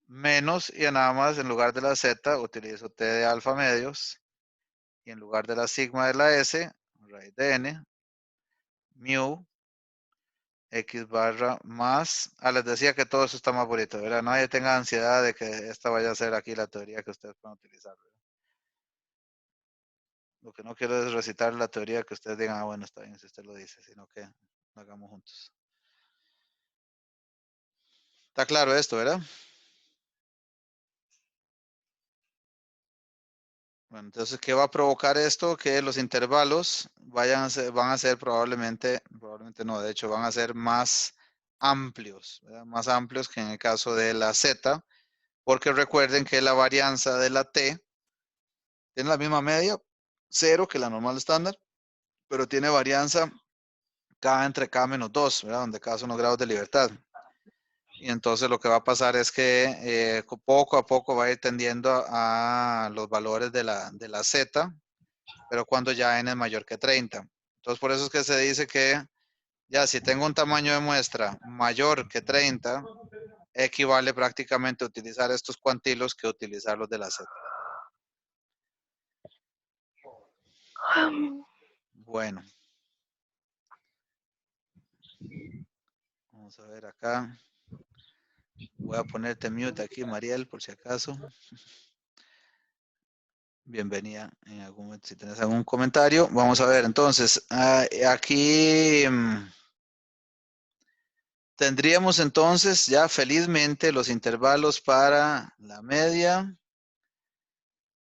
menos, y nada más en lugar de la z utilizo t de alfa medios, y en lugar de la sigma de la s, raíz de n, mu, x barra más, les decía que todo eso está más bonito, ¿verdad? Nadie tenga ansiedad de que esta vaya a ser aquí la teoría que ustedes puedan utilizar, ¿verdad? Lo que no quiero es recitar la teoría que ustedes digan, bueno, está bien si usted lo dice, sino que lo hagamos juntos. Está claro esto, ¿verdad? Bueno, entonces, ¿qué va a provocar esto? Que los intervalos van a ser probablemente no, de hecho, van a ser más amplios, ¿verdad? Más amplios que en el caso de la z, porque recuerden que la varianza de la t tiene la misma media, 0 que la normal estándar, pero tiene varianza k entre k menos 2, ¿verdad? Donde k son los grados de libertad. Y entonces lo que va a pasar es que poco a poco va a ir tendiendo a los valores de la z, pero cuando ya n es mayor que 30. Entonces por eso es que se dice que ya si tengo un tamaño de muestra mayor que 30, equivale prácticamente a utilizar estos cuantilos que utilizar los de la z. Bueno. Vamos a ver acá. Voy a ponerte mute aquí, Mariel, por si acaso. bienvenida en algún momento si tienes algún comentario. Vamos a ver, entonces, aquí tendríamos entonces ya felizmente los intervalos para la media,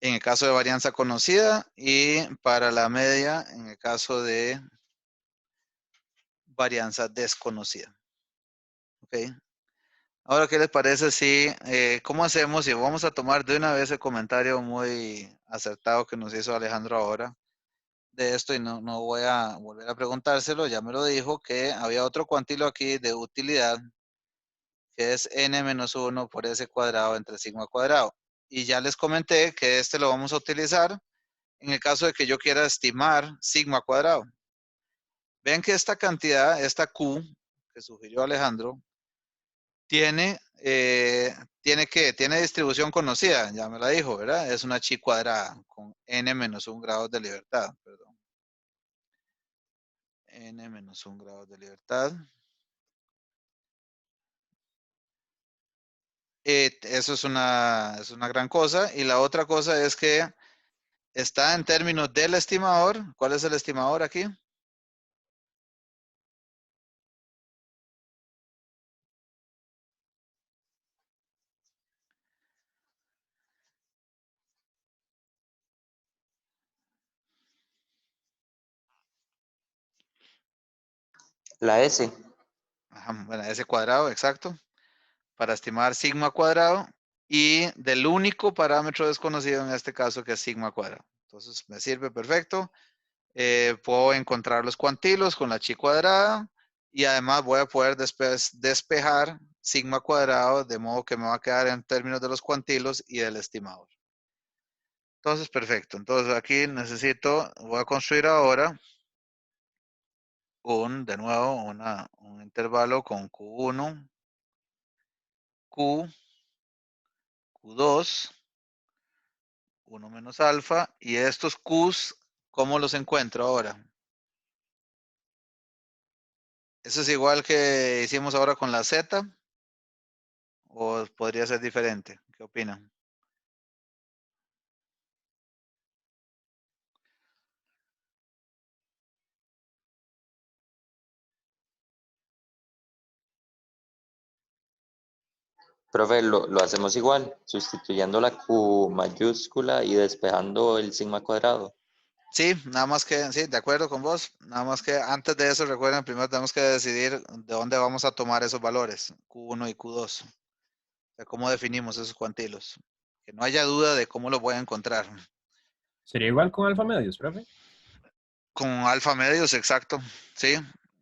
en el caso de varianza conocida, y para la media en el caso de varianza desconocida. ¿Ok? Ahora, ¿qué les parece si, cómo hacemos? Y vamos a tomar de una vez el comentario muy acertado que nos hizo Alejandro ahora de esto y no voy a volver a preguntárselo, ya me lo dijo, que había otro cuantilo aquí de utilidad que es n-1 por s cuadrado entre sigma cuadrado. Y ya les comenté que este lo vamos a utilizar en el caso de que yo quiera estimar sigma cuadrado. Ven que esta cantidad, esta Q que sugirió Alejandro, tiene distribución conocida, ya me la dijo, ¿verdad? Es una chi cuadrada con n-1 grados de libertad, perdón. n-1 grados de libertad. Eso es una gran cosa. Y la otra cosa es que está en términos del estimador. ¿Cuál es el estimador aquí? La S. Ajá, bueno, S cuadrado, exacto. Para estimar sigma cuadrado. Y del único parámetro desconocido en este caso que es sigma cuadrado. Entonces me sirve perfecto. Puedo encontrar los cuantilos con la chi cuadrada. Y además voy a poder despejar sigma cuadrado de modo que me va a quedar en términos de los cuantilos y del estimador. Entonces, perfecto. Entonces aquí voy a construir ahora de nuevo, un intervalo con Q1, Q, Q2, 1 menos alfa. Y estos Qs, ¿cómo los encuentro ahora? ¿Eso es igual que hicimos ahora con la Z? ¿O podría ser diferente? ¿Qué opinan? Profe, lo hacemos igual, sustituyendo la Q mayúscula y despejando el sigma cuadrado. Sí, nada más que, sí, de acuerdo con vos. Nada más que antes de eso, recuerden, primero tenemos que decidir de dónde vamos a tomar esos valores, Q1 y Q2. O sea, cómo definimos esos cuantilos. Que no haya duda de cómo los voy a encontrar. ¿Sería igual con alfa medios, profe? Con alfa medios, exacto. Sí.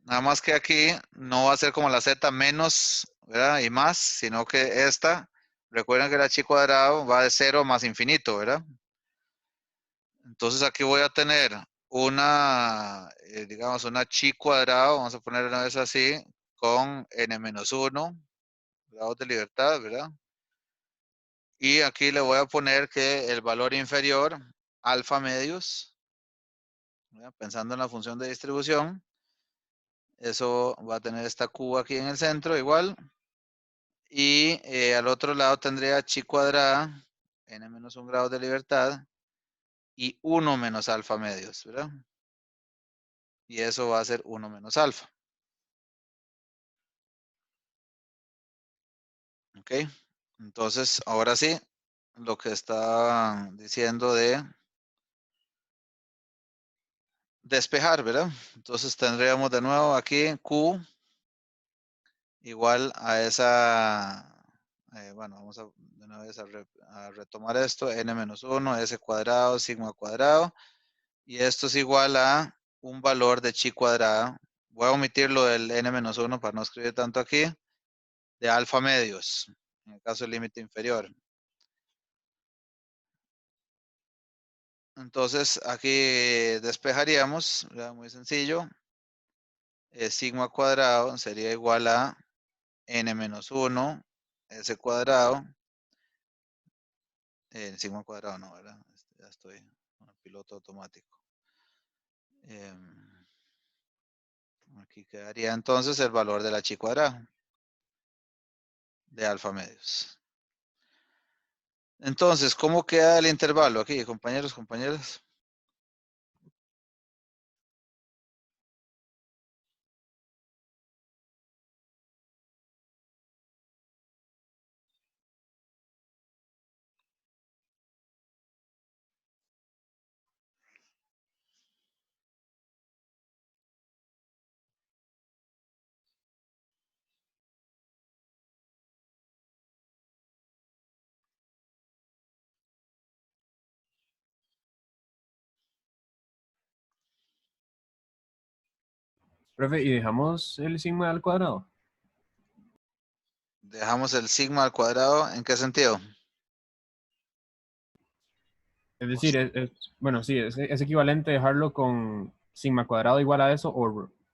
Nada más que aquí no va a ser como la Z menos, ¿verdad? Y más, sino que esta, recuerden que la chi cuadrado va de 0 más infinito, ¿verdad? Entonces aquí voy a tener digamos, una chi cuadrado, vamos a poner una vez así, con n-1 grados de libertad, ¿verdad? Y aquí le voy a poner que el valor inferior, alfa medios, ¿verdad? Pensando en la función de distribución, eso va a tener esta Q aquí en el centro igual. Y al otro lado tendría chi cuadrada, n-1 grados de libertad, y 1 menos alfa medios, ¿verdad? Y eso va a ser 1 menos alfa. ¿Ok? Entonces, ahora sí, lo que está diciendo de despejar, ¿verdad? Entonces tendríamos de nuevo aquí Q igual a esa, bueno, vamos a de una vez a retomar esto, n-1, s cuadrado, sigma cuadrado, y esto es igual a un valor de chi cuadrada. Voy a omitir lo del n-1 para no escribir tanto aquí, de alfa medios, en el caso del límite inferior. Entonces aquí despejaríamos, ¿verdad? Muy sencillo. Sigma cuadrado sería igual a n-1, s cuadrado. Sigma cuadrado no, ¿verdad? Ya estoy con el piloto automático. Aquí quedaría entonces el valor de la chi cuadrada de alfa medios. Entonces, ¿cómo queda el intervalo aquí, compañeros, compañeras? Profe, ¿y dejamos el sigma al cuadrado? Dejamos el sigma al cuadrado, ¿en qué sentido? Es decir, bueno, sí, es equivalente dejarlo con sigma cuadrado igual a eso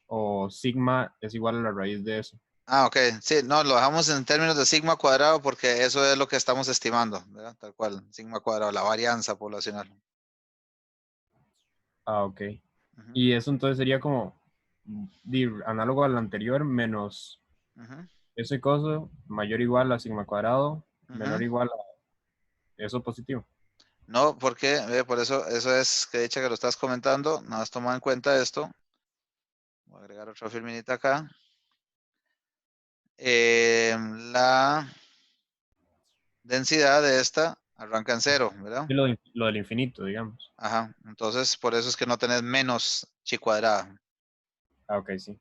o sigma es igual a la raíz de eso. Ah, ok. Sí, no, lo dejamos en términos de sigma cuadrado porque eso es lo que estamos estimando, ¿verdad? Tal cual, sigma cuadrado, la varianza poblacional. Ah, ok. Ujú, Y eso entonces sería como análogo al anterior menos ujú, ese coso mayor o igual a sigma cuadrado, menor o ujú. igual a eso positivo. No, porque por eso es que dicha que lo estás comentando, nada más toma en cuenta esto. Voy a agregar otra filminita acá. La densidad de esta arranca en 0, ¿verdad? Y lo del infinito, digamos. Ajá. Entonces, por eso es que no tenés menos chi cuadrada. Ah, ok, sí.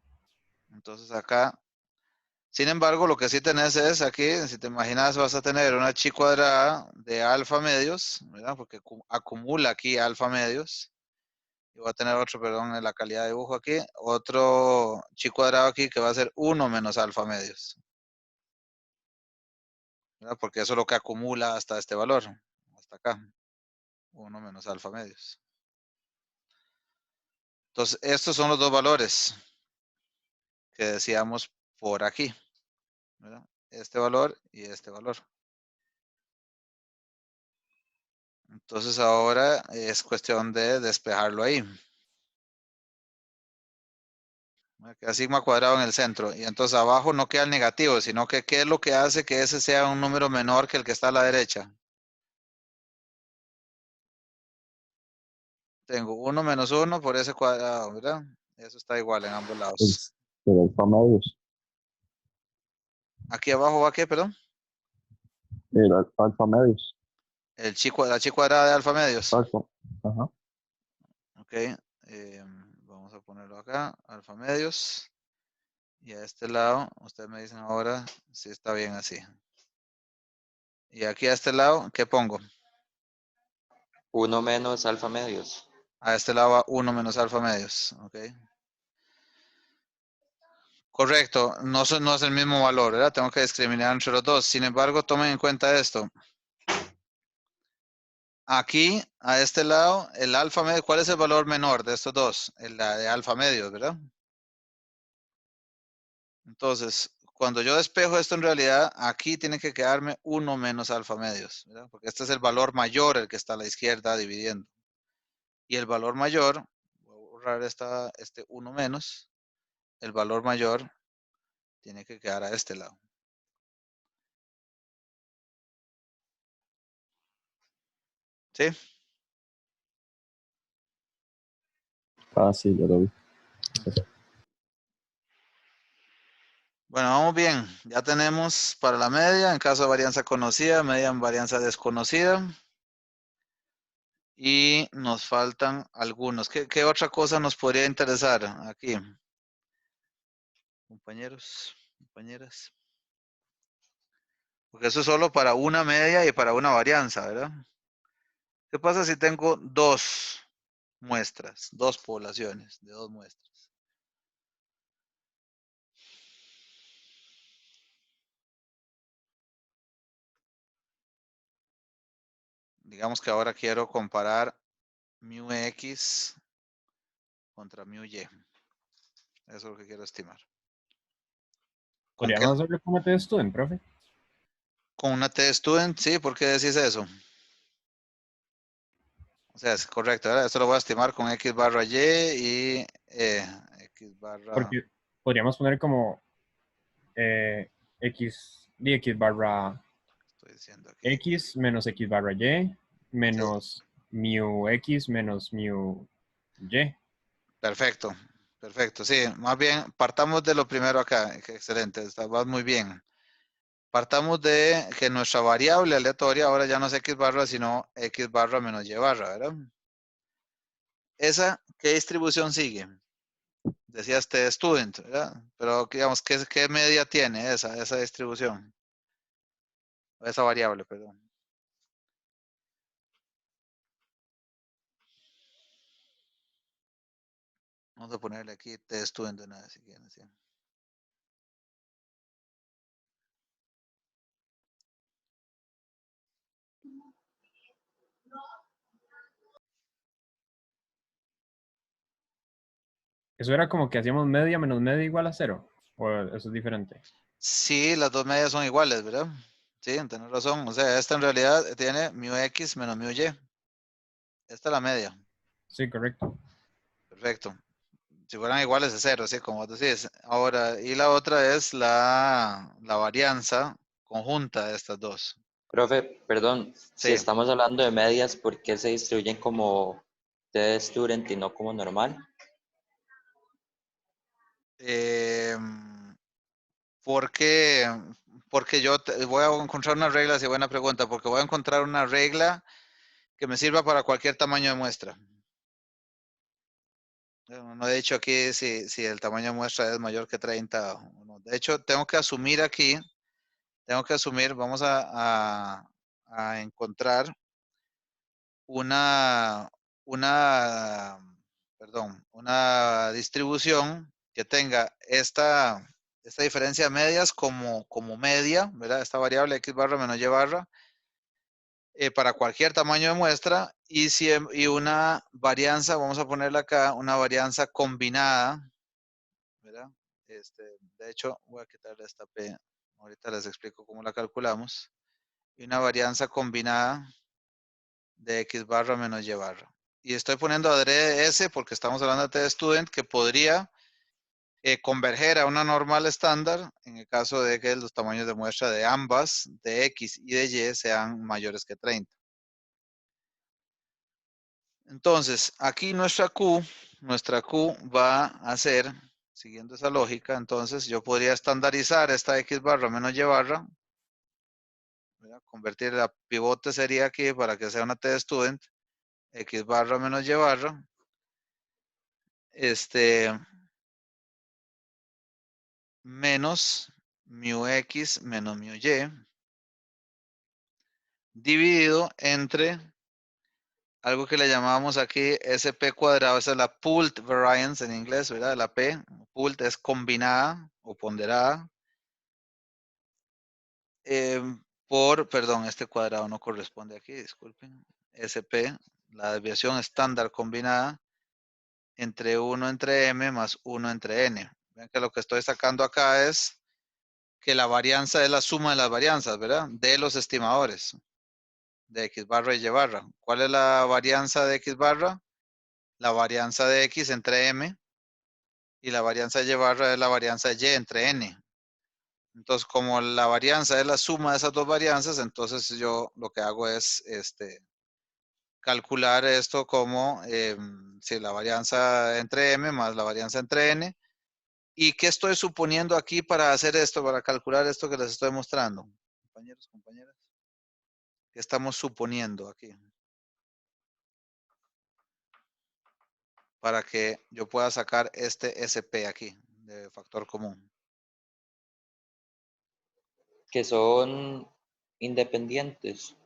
Entonces acá, sin embargo, lo que sí tenés es aquí, si te imaginas, vas a tener una chi cuadrada de alfa medios, ¿verdad? Porque acumula aquí alfa medios. Y voy a tener otro, perdón, en la calidad de dibujo aquí, otro chi cuadrado aquí que va a ser 1 menos alfa medios, ¿verdad? Porque eso es lo que acumula hasta este valor, hasta acá, 1 menos alfa medios. Entonces, estos son los dos valores que decíamos por aquí, ¿verdad? Este valor y este valor. Entonces ahora es cuestión de despejarlo ahí. Queda sigma cuadrado en el centro. Y entonces abajo no queda el negativo, sino que qué es lo que hace que ese sea un número menor que el que está a la derecha. Tengo 1 menos 1 por ese cuadrado, ¿verdad? Eso está igual en ambos El, lados. el alfa medios. Aquí abajo va qué, perdón. El alfa medios. La chi cuadrada de alfa medios. Alfa. Ajá. Ok. Vamos a ponerlo acá, alfa medios. Y a este lado, ustedes me dicen ahora si está bien así. Y aquí a este lado, ¿qué pongo? 1 menos alfa medios. A este lado va 1 menos alfa medios. Ok. Correcto, no es el mismo valor, ¿verdad? Tengo que discriminar entre los dos. Sin embargo, tomen en cuenta esto. Aquí, a este lado, el alfa medio, ¿cuál es el valor menor de estos dos? La de alfa medios, ¿verdad? Entonces, cuando yo despejo esto en realidad, aquí tiene que quedarme 1 menos alfa medios, ¿verdad? Porque este es el valor mayor, el que está a la izquierda dividiendo. Y el valor mayor, voy a borrar este 1 menos, el valor mayor tiene que quedar a este lado. ¿Sí? Ah, sí, ya lo vi. Bueno, vamos bien. Ya tenemos para la media, en caso de varianza conocida, media en varianza desconocida. Y nos faltan algunos. ¿Qué otra cosa nos podría interesar aquí? Compañeros, compañeras. Porque eso es solo para una media y para una varianza, ¿verdad? ¿Qué pasa si tengo dos muestras, dos poblaciones de dos muestras? Digamos que ahora quiero comparar mu x contra mu y. Eso es lo que quiero estimar. ¿Con qué? ¿Podríamos hacerlo como te student, profe? Con una t-student, sí, ¿por qué decís eso? O sea, es correcto, ¿verdad? Esto lo voy a estimar con x barra y y x barra... Porque podríamos poner como x, y x barra estoy diciendo aquí. X menos X barra Y menos mu X menos mu Y. Perfecto, perfecto. Sí, más bien partamos de lo primero acá. Excelente, vas muy bien. Partamos de que nuestra variable aleatoria ahora ya no es X barra, sino X barra menos Y barra, ¿verdad? ¿Esa qué distribución sigue? Decías T-Student, ¿verdad? Pero digamos, ¿qué media tiene esa distribución? Esa variable, perdón. Vamos a ponerle aquí T-Student de una vez, si quieren, sí. Eso era como que hacíamos media menos media igual a 0. O eso es diferente. Sí, las dos medias son iguales, ¿verdad? Sí, tienes razón. O sea, esta en realidad tiene mu X menos mu Y. Esta es la media. Sí, correcto. Perfecto. Si fueran iguales es 0, sí, como vos decís. Ahora, y la otra es la varianza conjunta de estas dos. Profe, perdón, si Sí. estamos hablando de medias, ¿por qué se distribuyen como T-Student y no como normal? Porque, porque yo voy a encontrar una regla, si buena pregunta, porque voy a encontrar una regla que me sirva para cualquier tamaño de muestra. No he dicho aquí si el tamaño de muestra es mayor que 30 o no. De hecho, tengo que asumir aquí, vamos a encontrar una, una distribución que tenga esta diferencia de medias como media, ¿verdad? Esta variable X barra menos Y barra, para cualquier tamaño de muestra y una varianza, vamos a ponerla acá, una varianza combinada, ¿verdad? De hecho, voy a quitarle esta P, ahorita les explico cómo la calculamos, y una varianza combinada de X barra menos Y barra. Y estoy poniendo adrede S porque estamos hablando de student que podría converger a una normal estándar en el caso de que los tamaños de muestra de ambas, de X y de Y, sean mayores que 30. Entonces, aquí nuestra Q va a ser, siguiendo esa lógica, entonces yo podría estandarizar esta X barra menos Y barra, ¿verdad? Convertir la pivote sería aquí para que sea una T student, X barra menos Y barra, menos mu X menos mu Y, dividido entre algo que le llamamos aquí SP cuadrado, esa es la pooled variance en inglés, ¿verdad? La P, pooled es combinada o ponderada, perdón, este cuadrado no corresponde aquí, disculpen, SP, la desviación estándar combinada entre 1 entre M más 1 entre N. Vean que lo que estoy sacando acá es que la varianza es la suma de las varianzas, ¿verdad? De los estimadores de X barra y Y barra. ¿Cuál es la varianza de X barra? La varianza de X entre M y la varianza de Y barra es la varianza de Y entre N. Entonces, como la varianza es la suma de esas dos varianzas, entonces yo lo que hago es calcular esto como si la varianza entre M más la varianza entre N. ¿Y qué estoy suponiendo aquí para hacer esto, para calcular esto que les estoy mostrando? Compañeros, compañeras. ¿Qué estamos suponiendo aquí? Para que yo pueda sacar este SP aquí, de factor común. Que son independientes.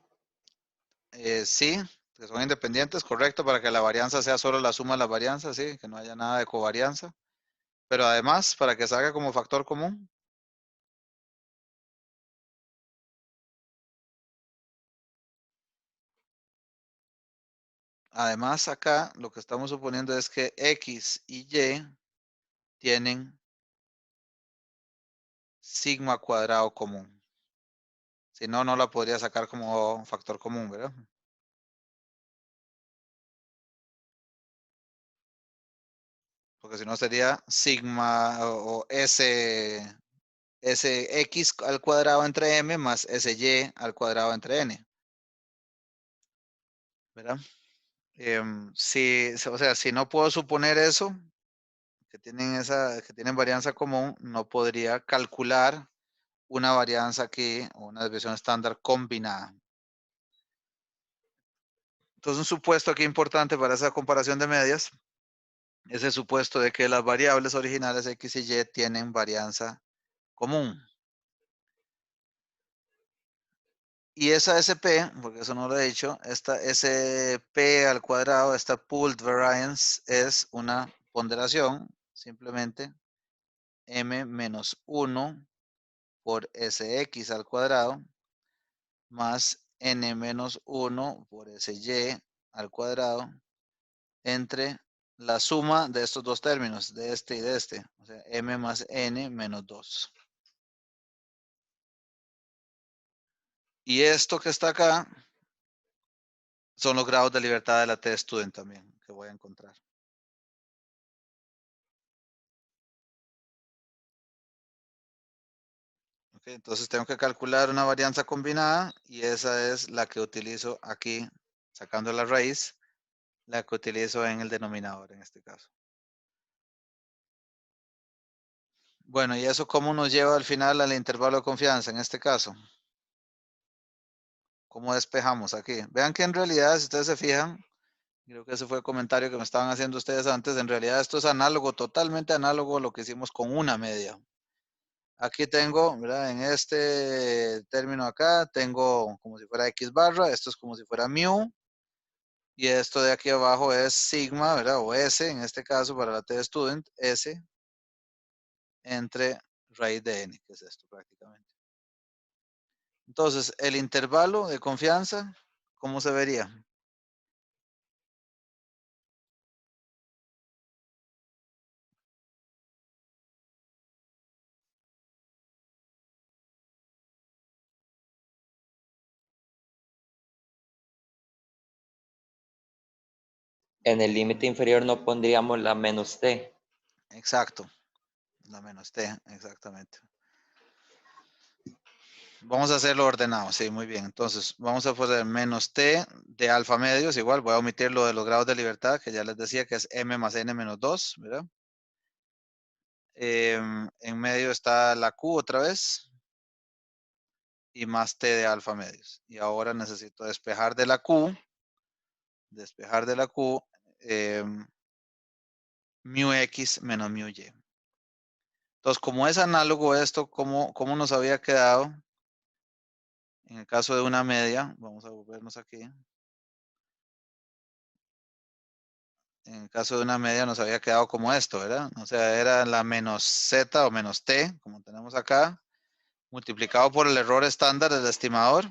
Sí, que son independientes, correcto, para que la varianza sea solo la suma de las varianzas, sí, que no haya nada de covarianza. Pero además, para que salga como factor común. Además, acá lo que estamos suponiendo es que X y Y tienen sigma cuadrado común. Si no, no la podría sacar como factor común, ¿verdad? Porque si no sería sigma o S Sx al cuadrado entre m más Sy al cuadrado entre n. ¿Verdad? O sea, si no puedo suponer eso, que tienen varianza común, no podría calcular una varianza aquí o una desviación estándar combinada. Entonces, un supuesto aquí importante para esa comparación de medias es el supuesto de que las variables originales x y y tienen varianza común. Y esa SP, porque eso no lo he dicho, esta SP al cuadrado, esta pooled variance es una ponderación, simplemente m menos 1 por Sx al cuadrado más n menos 1 por Sy al cuadrado entre la suma de estos dos términos, de este y de este, o sea, m más n menos 2. Y esto que está acá son los grados de libertad de la T-Student también, que voy a encontrar. Okay, entonces tengo que calcular una varianza combinada y esa es la que utilizo aquí, sacando la raíz, la que utilizo en el denominador en este caso. Bueno, ¿y eso cómo nos lleva al final al intervalo de confianza en este caso? ¿Cómo despejamos aquí? Vean que en realidad, si ustedes se fijan, creo que ese fue el comentario que me estaban haciendo ustedes antes, en realidad esto es análogo, totalmente análogo a lo que hicimos con una media. Aquí tengo, ¿verdad? En este término acá, tengo como si fuera X barra, esto es como si fuera mu, y esto de aquí abajo es sigma, ¿verdad? O S, en este caso para la T-Student, S entre raíz de n, que es esto prácticamente. Entonces, el intervalo de confianza, ¿cómo se vería? En el límite inferior no pondríamos la menos t. Exacto, la menos t, exactamente. Vamos a hacerlo ordenado, sí, muy bien. Entonces, vamos a poner menos t de alfa medios, igual voy a omitir lo de los grados de libertad, que ya les decía que es m más n menos 2, ¿verdad? En medio está la q otra vez, y más t de alfa medios. Y ahora necesito despejar de la q, mu x menos mu y. Entonces, como es análogo esto, ¿cómo nos había quedado? En el caso de una media, vamos a volvernos aquí. En el caso de una media nos había quedado como esto, ¿verdad? O sea, era la menos z o menos t, como tenemos acá, multiplicado por el error estándar del estimador.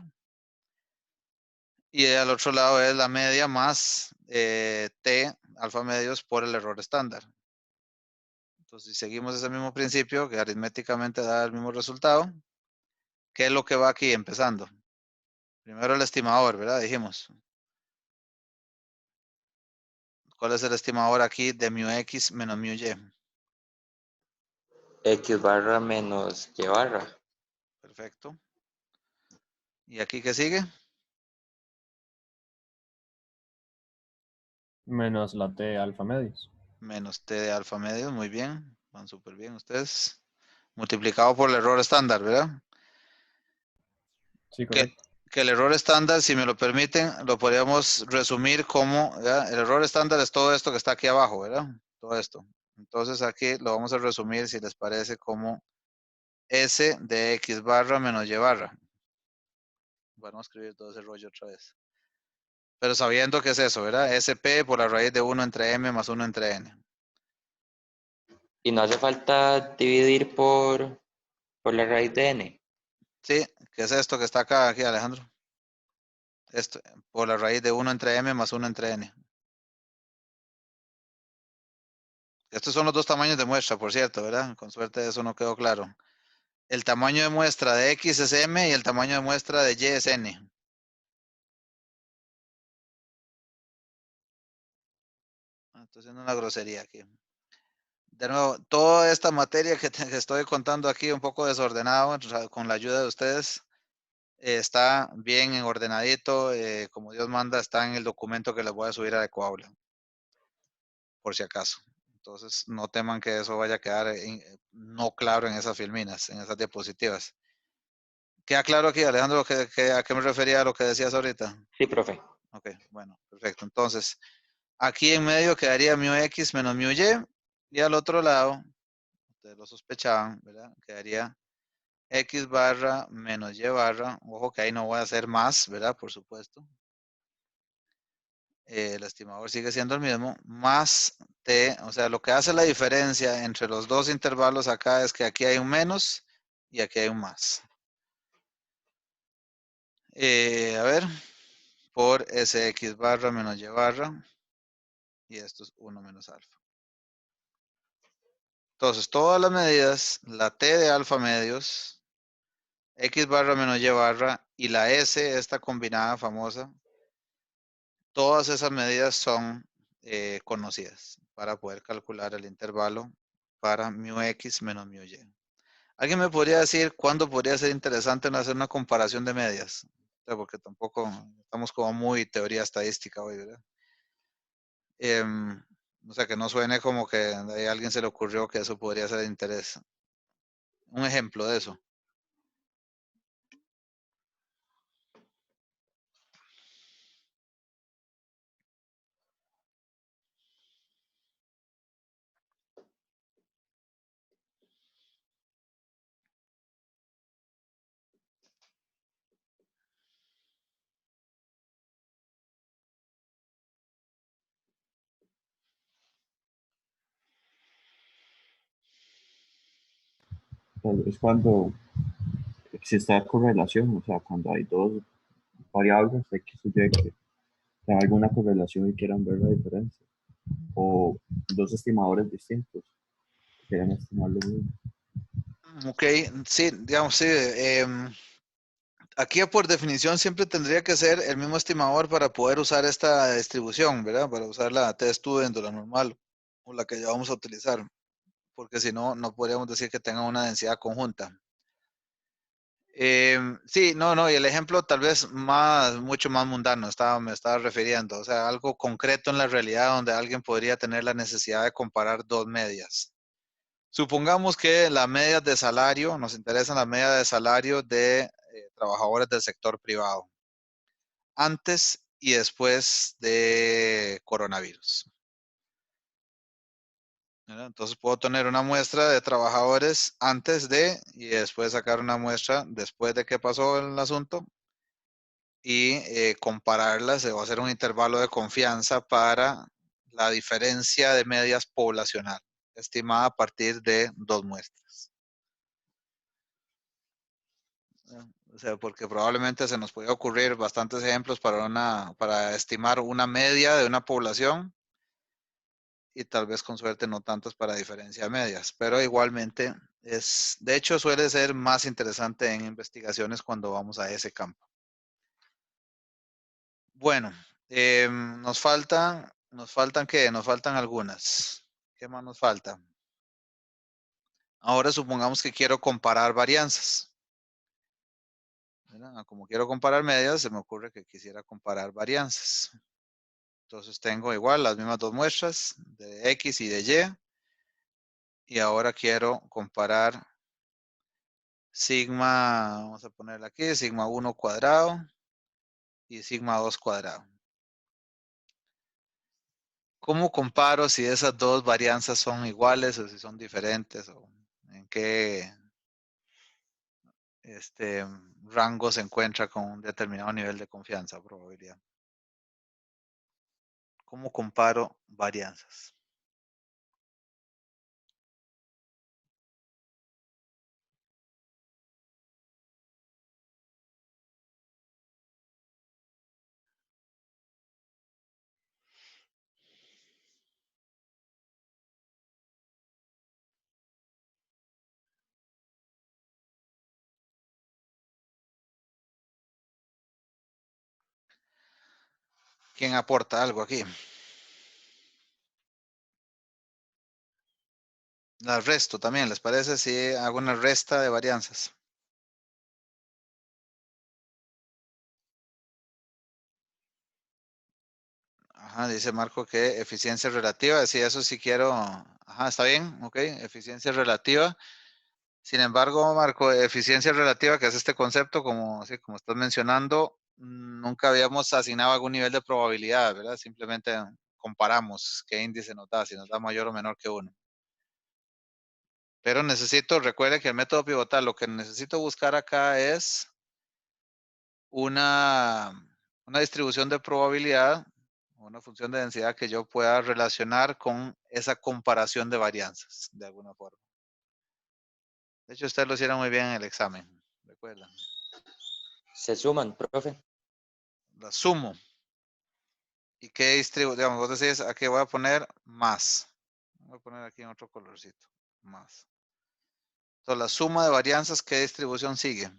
Y al otro lado es la media más t alfa medios por el error estándar. Entonces, si seguimos ese mismo principio, que aritméticamente da el mismo resultado, ¿qué es lo que va aquí empezando? Primero el estimador, ¿verdad? Dijimos. ¿Cuál es el estimador aquí de mu x menos mu y? X barra menos Y barra. Perfecto. ¿Y aquí qué sigue? Menos la t alfa medios. Menos t de alfa medios, muy bien. Van súper bien ustedes. Multiplicado por el error estándar, ¿verdad? Sí, Que, correcto. que el error estándar, si me lo permiten, lo podríamos resumir como, ¿verdad? El error estándar es todo esto que está aquí abajo, ¿verdad? Todo esto. Entonces aquí lo vamos a resumir, si les parece, como S de X barra menos Y barra. Vamos a escribir todo ese rollo otra vez. Pero sabiendo que es eso, ¿verdad? SP por la raíz de 1 entre M más 1 entre N. Y no hace falta dividir por la raíz de n. Sí, ¿qué es esto que está acá, aquí, Alejandro? Esto, por la raíz de 1 entre M más 1 entre N. Estos son los dos tamaños de muestra, por cierto, ¿verdad? Con suerte eso no quedó claro. El tamaño de muestra de X es M y el tamaño de muestra de Y es N. Estoy haciendo una grosería aquí. De nuevo, toda esta materia que estoy contando aquí un poco desordenado, con la ayuda de ustedes, está bien ordenadito, como Dios manda, está en el documento que les voy a subir a Ecoaula, por si acaso. Entonces, no teman que eso vaya a quedar no claro en esas filminas, en esas diapositivas. ¿Queda claro aquí, Alejandro, a qué me refería a lo que decías ahorita? Sí, profe. Ok, bueno, perfecto. Entonces, aquí en medio quedaría μx menos μy, y al otro lado, ustedes lo sospechaban, ¿verdad? Quedaría x barra menos y barra. Ojo que ahí no voy a hacer más, ¿verdad? Por supuesto. El estimador sigue siendo el mismo, más t, o sea, lo que hace la diferencia entre los dos intervalos acá es que aquí hay un menos y aquí hay un más. A ver, por sx barra menos y barra, y esto es 1 menos alfa. Entonces, todas las medidas, la t de alfa medios, x barra menos y barra, y la s, esta combinada famosa, todas esas medidas son conocidas para poder calcular el intervalo para μx menos μy. ¿Alguien me podría decir cuándo podría ser interesante hacer una comparación de medias? Porque tampoco estamos como muy teoría estadística hoy, ¿verdad? O sea, que no suene como que a alguien se le ocurrió que eso podría ser de interés. Un ejemplo de eso. Es cuando existe correlación, o sea, cuando hay dos variables, X y Y, que tengan alguna correlación y quieran ver la diferencia. O dos estimadores distintos que quieran estimar lo mismo. Ok, sí, digamos, sí. Aquí por definición siempre tendría que ser el mismo estimador para poder usar esta distribución, ¿verdad? Para usar la t-student o la normal o la que ya vamos a utilizar, porque si no, no podríamos decir que tenga una densidad conjunta. Sí, no, y el ejemplo tal vez mucho más mundano me estaba refiriendo, o sea, algo concreto en la realidad donde alguien podría tener la necesidad de comparar dos medias. Supongamos que las medias de salario, nos interesan las medias de salario de trabajadores del sector privado, antes y después de coronavirus. ¿Verdad? Entonces puedo tener una muestra de trabajadores antes de y después sacar una muestra después de que pasó el asunto y compararlas, se va a hacer un intervalo de confianza para la diferencia de medias poblacional, estimada a partir de dos muestras. O sea, porque probablemente se nos podía ocurrir bastantes ejemplos para estimar una media de una población y tal vez con suerte no tantas para diferencia de medias, pero igualmente de hecho suele ser más interesante en investigaciones cuando vamos a ese campo. Bueno, nos faltan ¿qué? Nos faltan algunas. ¿Qué más nos falta? Ahora supongamos que quiero comparar varianzas. ¿Verdad? Como quiero comparar medias, se me ocurre que quisiera comparar varianzas. Entonces tengo igual las mismas dos muestras de X y de Y. Y ahora quiero comparar sigma, vamos a ponerla aquí, sigma 1 cuadrado y sigma 2 cuadrado. ¿Cómo comparo si esas dos varianzas son iguales o si son diferentes o en qué rango se encuentra con un determinado nivel de confianza o probabilidad? ¿Cómo comparo varianzas? ¿Quién aporta algo aquí? La resto también, ¿les parece si hago una resta de varianzas? Ajá, dice Marco que eficiencia relativa, sí, eso sí quiero. Ajá, está bien, ok, eficiencia relativa. Sin embargo, Marco, eficiencia relativa, que es este concepto, como, sí, como estás mencionando, nunca habíamos asignado algún nivel de probabilidad, ¿verdad? Simplemente comparamos qué índice nos da, si nos da mayor o menor que 1. Pero recuerde que el método pivotal, lo que necesito buscar acá es una distribución de probabilidad, una función de densidad que yo pueda relacionar con esa comparación de varianzas, de alguna forma. De hecho, ustedes lo hicieron muy bien en el examen, recuerdan. Se suman, profe. La sumo. ¿Y qué distribución? Digamos, vos decís, aquí voy a poner más. Voy a poner aquí en otro colorcito. Más. Entonces, la suma de varianzas, ¿qué distribución sigue?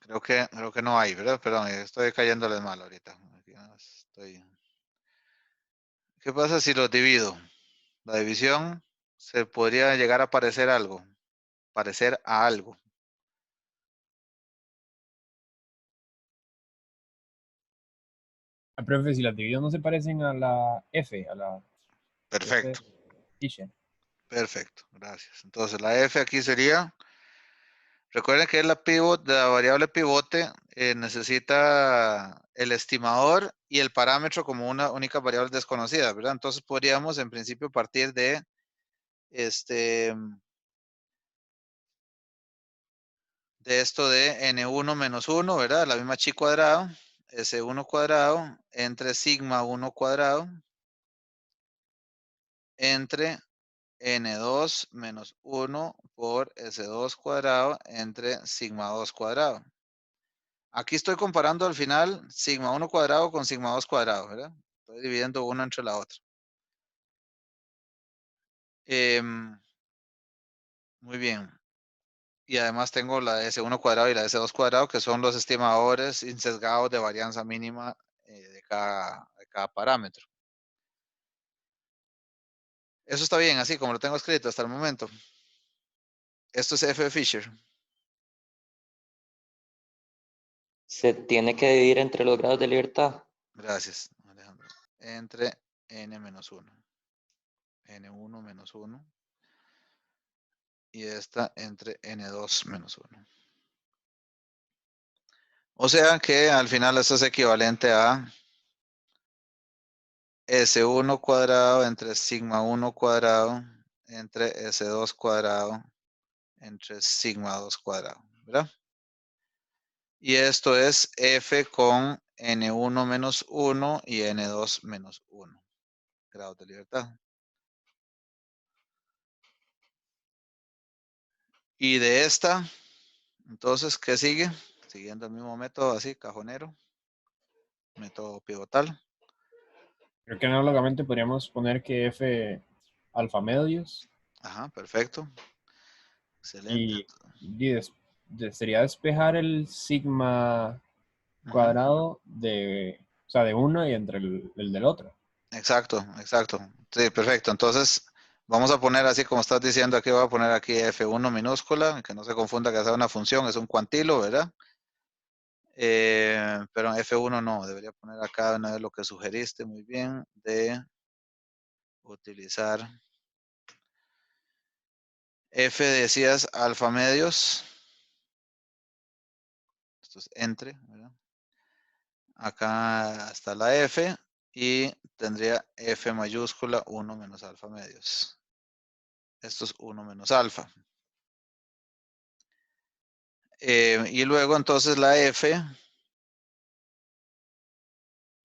Creo que no hay, ¿verdad? Perdón, estoy cayéndoles mal ahorita. Aquí ¿Qué pasa si los divido? La división se podría llegar a parecer algo. Parecer a algo. Profe, si las divididas no se parecen a la F, a la F Perfecto. Fisher. Perfecto. Gracias. Entonces, la F aquí sería. Recuerden que la variable pivote necesita el estimador y el parámetro como una única variable desconocida, ¿verdad? Entonces podríamos en principio partir de esto de n1 menos 1, ¿verdad? La misma chi cuadrado, s1 cuadrado, entre sigma 1 cuadrado, entre n2 menos 1 por s2 cuadrado, entre sigma 2 cuadrado. Aquí estoy comparando al final sigma 1 cuadrado con sigma 2 cuadrado, ¿verdad? Estoy dividiendo una entre la otra. Muy bien. Y además tengo la S1 cuadrado y la S2 cuadrado, que son los estimadores insesgados de varianza mínima de cada parámetro. Eso está bien, así como lo tengo escrito hasta el momento. Esto es F de Fisher. Se tiene que dividir entre los grados de libertad. Gracias, Alejandro. Entre n menos 1. n1 menos 1. Y esta entre n2 menos 1. O sea que al final esto es equivalente a S1 cuadrado entre sigma 1 cuadrado entre S2 cuadrado entre sigma 2 cuadrado, ¿verdad? Y esto es F con N1 menos 1 y N2 menos 1 grados de libertad. Y de esta, entonces, ¿qué sigue? Siguiendo el mismo método, así, cajonero. Método pivotal. Creo que análogamente podríamos poner que F alfa medios. Ajá, perfecto. Excelente. Y sería despejar el sigma cuadrado de 1 y entre el del otro. Exacto, exacto. Sí, perfecto. Entonces, vamos a poner así como estás diciendo aquí, voy a poner aquí F1 minúscula, que no se confunda que sea una función, es un cuantilo, ¿verdad? Pero en F1 no, debería poner acá una vez lo que sugeriste, muy bien, de utilizar F decías alfa medios. Esto es entre, ¿verdad? Acá está la F y tendría F mayúscula 1 menos alfa medios. Esto es 1 menos alfa. Y luego entonces la F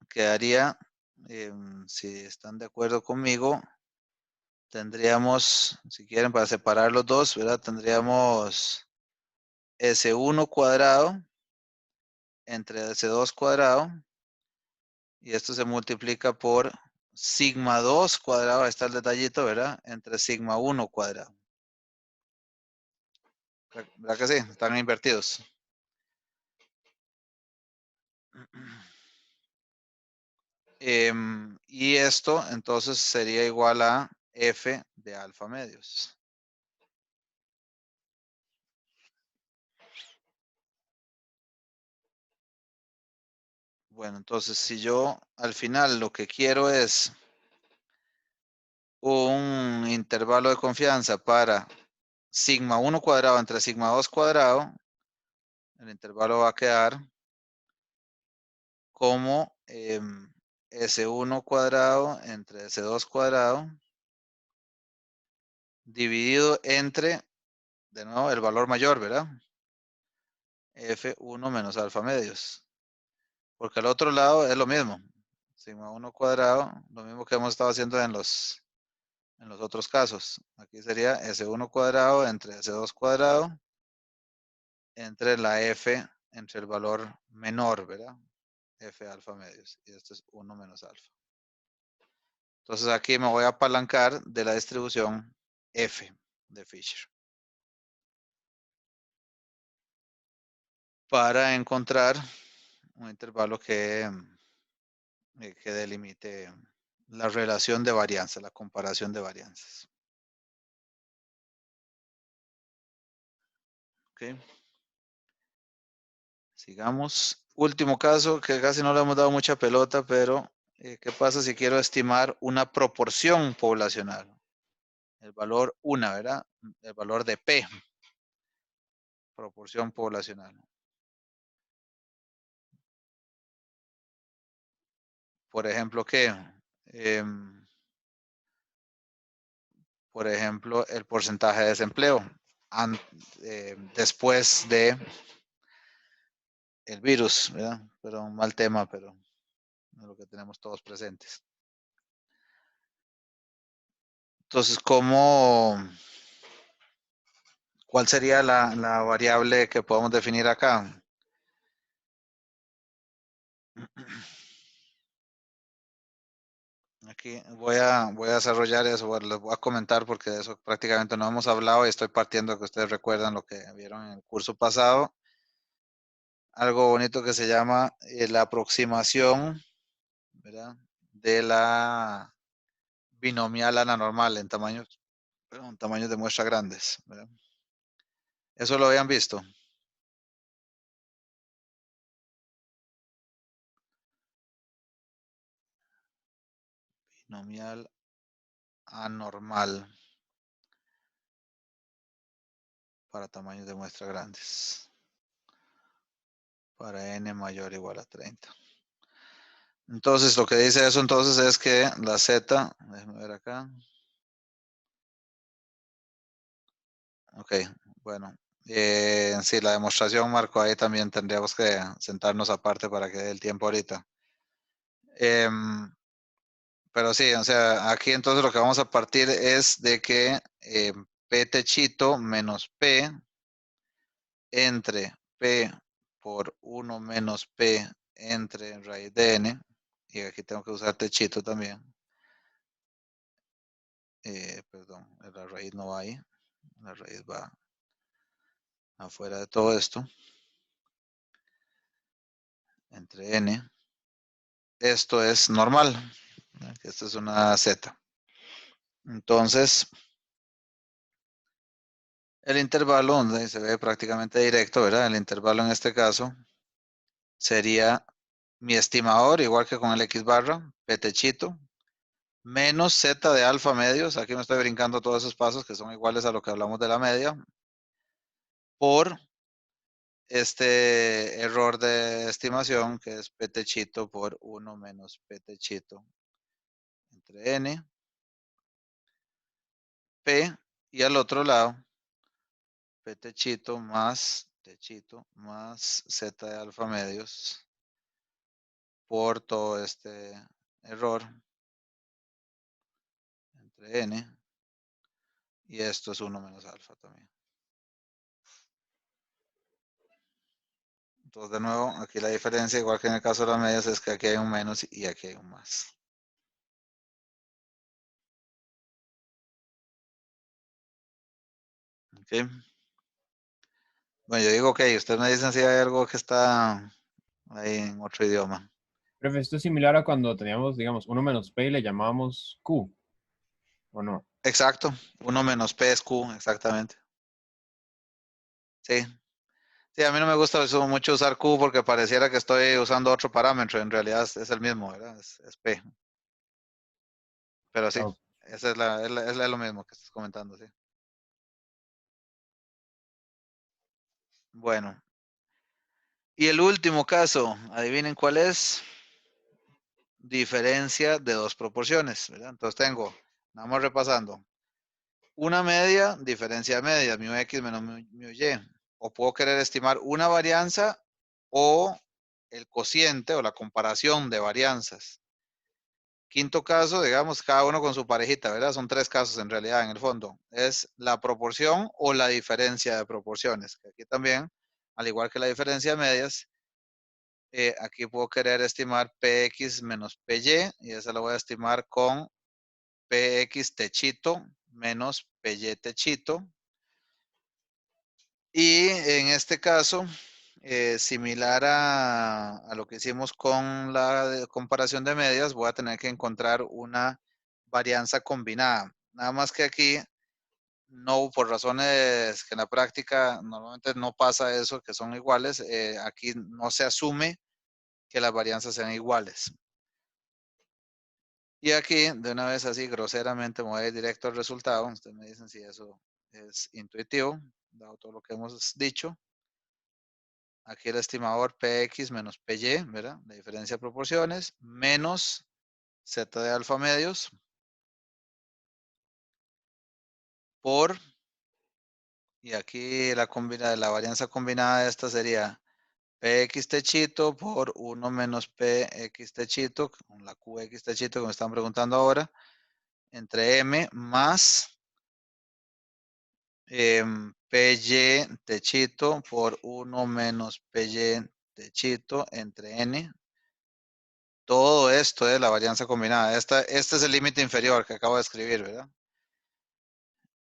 quedaría, si están de acuerdo conmigo, tendríamos, si quieren para separar los dos, ¿verdad? Tendríamos S1 cuadrado entre S2 cuadrado. Y esto se multiplica por sigma 2 cuadrado, ahí está el detallito, ¿verdad? Entre sigma 1 cuadrado. ¿Verdad que sí? Están invertidos. Y esto entonces sería igual a F de alfa medios. Bueno, entonces si yo al final lo que quiero es un intervalo de confianza para sigma 1 cuadrado entre sigma 2 cuadrado, el intervalo va a quedar como S1 cuadrado entre S2 cuadrado dividido entre, de nuevo, el valor mayor, ¿verdad? F1 menos alfa medios. Porque al otro lado es lo mismo. Sigma 1 cuadrado, lo mismo que hemos estado haciendo en los otros casos. Aquí sería S1 cuadrado entre S2 cuadrado entre la F, entre el valor menor, ¿verdad? F alfa medios. Y esto es 1 menos alfa. Entonces aquí me voy a apalancar de la distribución F de Fisher para encontrar un intervalo que delimite la relación de varianza, la comparación de varianzas. Ok. Sigamos. Último caso, que casi no le hemos dado mucha pelota, pero ¿qué pasa si quiero estimar una proporción poblacional? El valor 1, ¿verdad? El valor de P. Proporción poblacional. Por ejemplo, ¿qué? Por ejemplo, el porcentaje de desempleo después de el virus, ¿verdad? Pero un mal tema, pero es lo que tenemos todos presentes. Entonces, ¿cuál sería la variable que podemos definir acá? Aquí voy a desarrollar eso, bueno, les voy a comentar porque de eso prácticamente no hemos hablado y estoy partiendo de que ustedes recuerdan lo que vieron en el curso pasado. Algo bonito que se llama la aproximación, ¿verdad? De la binomial a la normal en tamaños de muestra grandes, ¿verdad? Eso lo habían visto. Binomial anormal para tamaños de muestra grandes. Para n mayor o igual a 30. Entonces, lo que dice eso entonces es que la z, déjenme ver acá. Ok, bueno. Sí, la demostración, Marco, ahí también tendríamos que sentarnos aparte para que dé el tiempo ahorita. Pero sí, o sea, aquí entonces lo que vamos a partir es de que P techito menos P entre P por 1 menos P entre raíz de n, y aquí tengo que usar techito también. Perdón, la raíz no va ahí, la raíz va afuera de todo esto, entre n. Esto es normal, esto es una z. Entonces, el intervalo, donde se ve prácticamente directo, ¿verdad? El intervalo en este caso sería mi estimador, igual que con el X barra, P techito, menos Z de alfa medios, aquí me estoy brincando todos esos pasos que son iguales a lo que hablamos de la media, por este error de estimación que es P techito por 1 menos P techito entre N, P, y al otro lado, P techito más Z de alfa medios por todo este error entre N, y esto es 1 menos alfa también. Entonces, de nuevo, aquí la diferencia, igual que en el caso de las medias, es que aquí hay un menos y aquí hay un más. Ok. Bueno, yo digo, ok, ustedes me dicen si hay algo que está ahí en otro idioma. Profe, esto es similar a cuando teníamos, digamos, 1 menos P y le llamábamos Q, ¿o no? Exacto, 1 menos P es Q, exactamente. Sí. Sí, a mí no me gusta mucho usar Q porque pareciera que estoy usando otro parámetro. En realidad es el mismo, ¿verdad? Es P. Pero sí, Ah, esa es lo mismo que estás comentando, sí. Bueno. Y el último caso, adivinen cuál es. Diferencia de dos proporciones, ¿verdad? Entonces tengo, vamos repasando. Una media, diferencia de medias, mu x menos mu y. O puedo querer estimar una varianza o el cociente o la comparación de varianzas. Quinto caso, digamos, cada uno con su parejita, ¿verdad? Son 3 casos en realidad, en el fondo. Es la proporción o la diferencia de proporciones. Aquí también, al igual que la diferencia de medias, aquí puedo querer estimar px menos py y esa la voy a estimar con px techito menos py techito. Y en este caso, similar a lo que hicimos con la comparación de medias, voy a tener que encontrar una varianza combinada. Nada más que aquí, no, por razones que en la práctica normalmente no pasa eso, que son iguales, aquí no se asume que las varianzas sean iguales. Y aquí, de una vez así, groseramente, me voy a ir directo al resultado. Ustedes me dicen si eso es intuitivo, dado todo lo que hemos dicho. Aquí el estimador Px menos Py, ¿verdad? La diferencia de proporciones, menos Z de alfa medios por, y aquí la varianza combinada de esta sería Px techito por 1 menos Px techito, con la Qx techito que me están preguntando ahora, entre M más Py techito por 1 menos Py techito entre N. Todo esto es la varianza combinada. Este es el límite inferior que acabo de escribir, ¿verdad?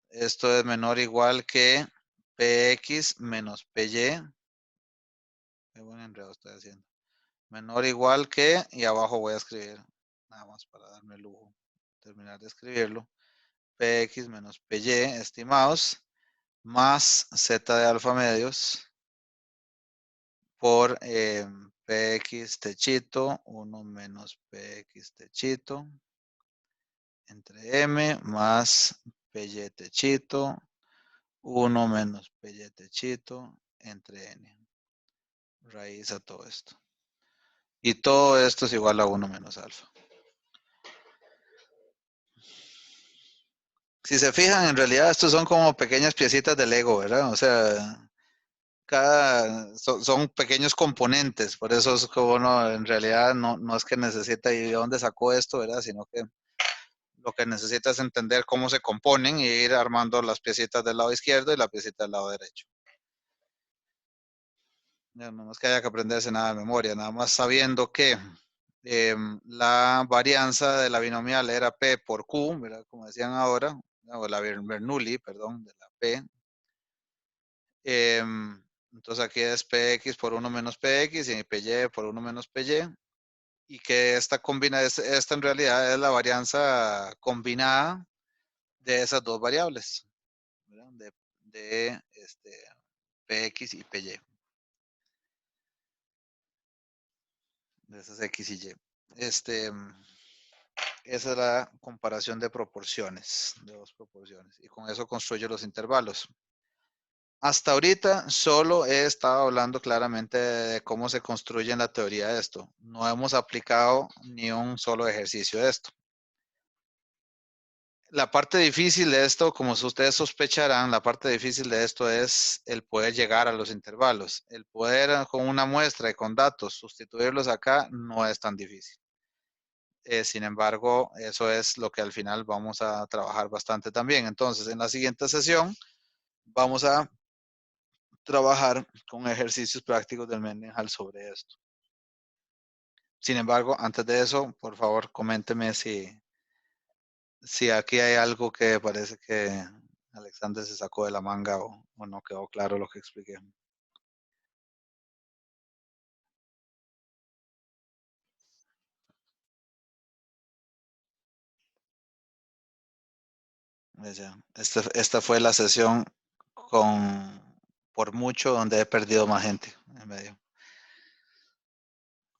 Esto es menor o igual que Px menos Py. Qué buen enredo estoy haciendo. Menor o igual que, y abajo voy a escribir, nada más para darme el lujo, terminar de escribirlo. Px menos Py estimados, más Z de alfa medios por Px techito, 1 menos Px techito, entre M más Py techito, 1 menos Py techito, entre N. Raíz a todo esto. Y todo esto es igual a 1 menos alfa. Si se fijan, en realidad estos son como pequeñas piecitas de Lego, ¿verdad? O sea, son pequeños componentes, por eso es como uno en realidad no es que necesita y de dónde sacó esto, ¿verdad? Sino que lo que necesita es entender cómo se componen y ir armando las piecitas del lado izquierdo y la piecita del lado derecho. Ya, no es que haya que aprenderse nada de memoria, nada más sabiendo que la varianza de la binomial era P por Q, ¿verdad? Como decían ahora, o la Bernoulli, perdón, de la P. Entonces aquí es Px por 1 menos Px y Py por 1 menos Py. Y que esta en realidad es la varianza combinada de esas dos variables, ¿verdad? De Px y Py, de esas X y Y. Esa es la comparación de proporciones, de dos proporciones. Y con eso construyo los intervalos. Hasta ahorita solo he estado hablando claramente de cómo se construye en la teoría de esto. No hemos aplicado ni un solo ejercicio de esto. La parte difícil de esto, como ustedes sospecharán, la parte difícil de esto es el poder llegar a los intervalos. El poder con una muestra y con datos sustituirlos acá no es tan difícil. Sin embargo, eso es lo que al final vamos a trabajar bastante también. Entonces, en la siguiente sesión vamos a trabajar con ejercicios prácticos del Mendenhall sobre esto. Sin embargo, antes de eso, por favor, coménteme si aquí hay algo que parece que Alexander se sacó de la manga o no quedó claro lo que expliqué. Esta fue la sesión por mucho donde he perdido más gente en medio.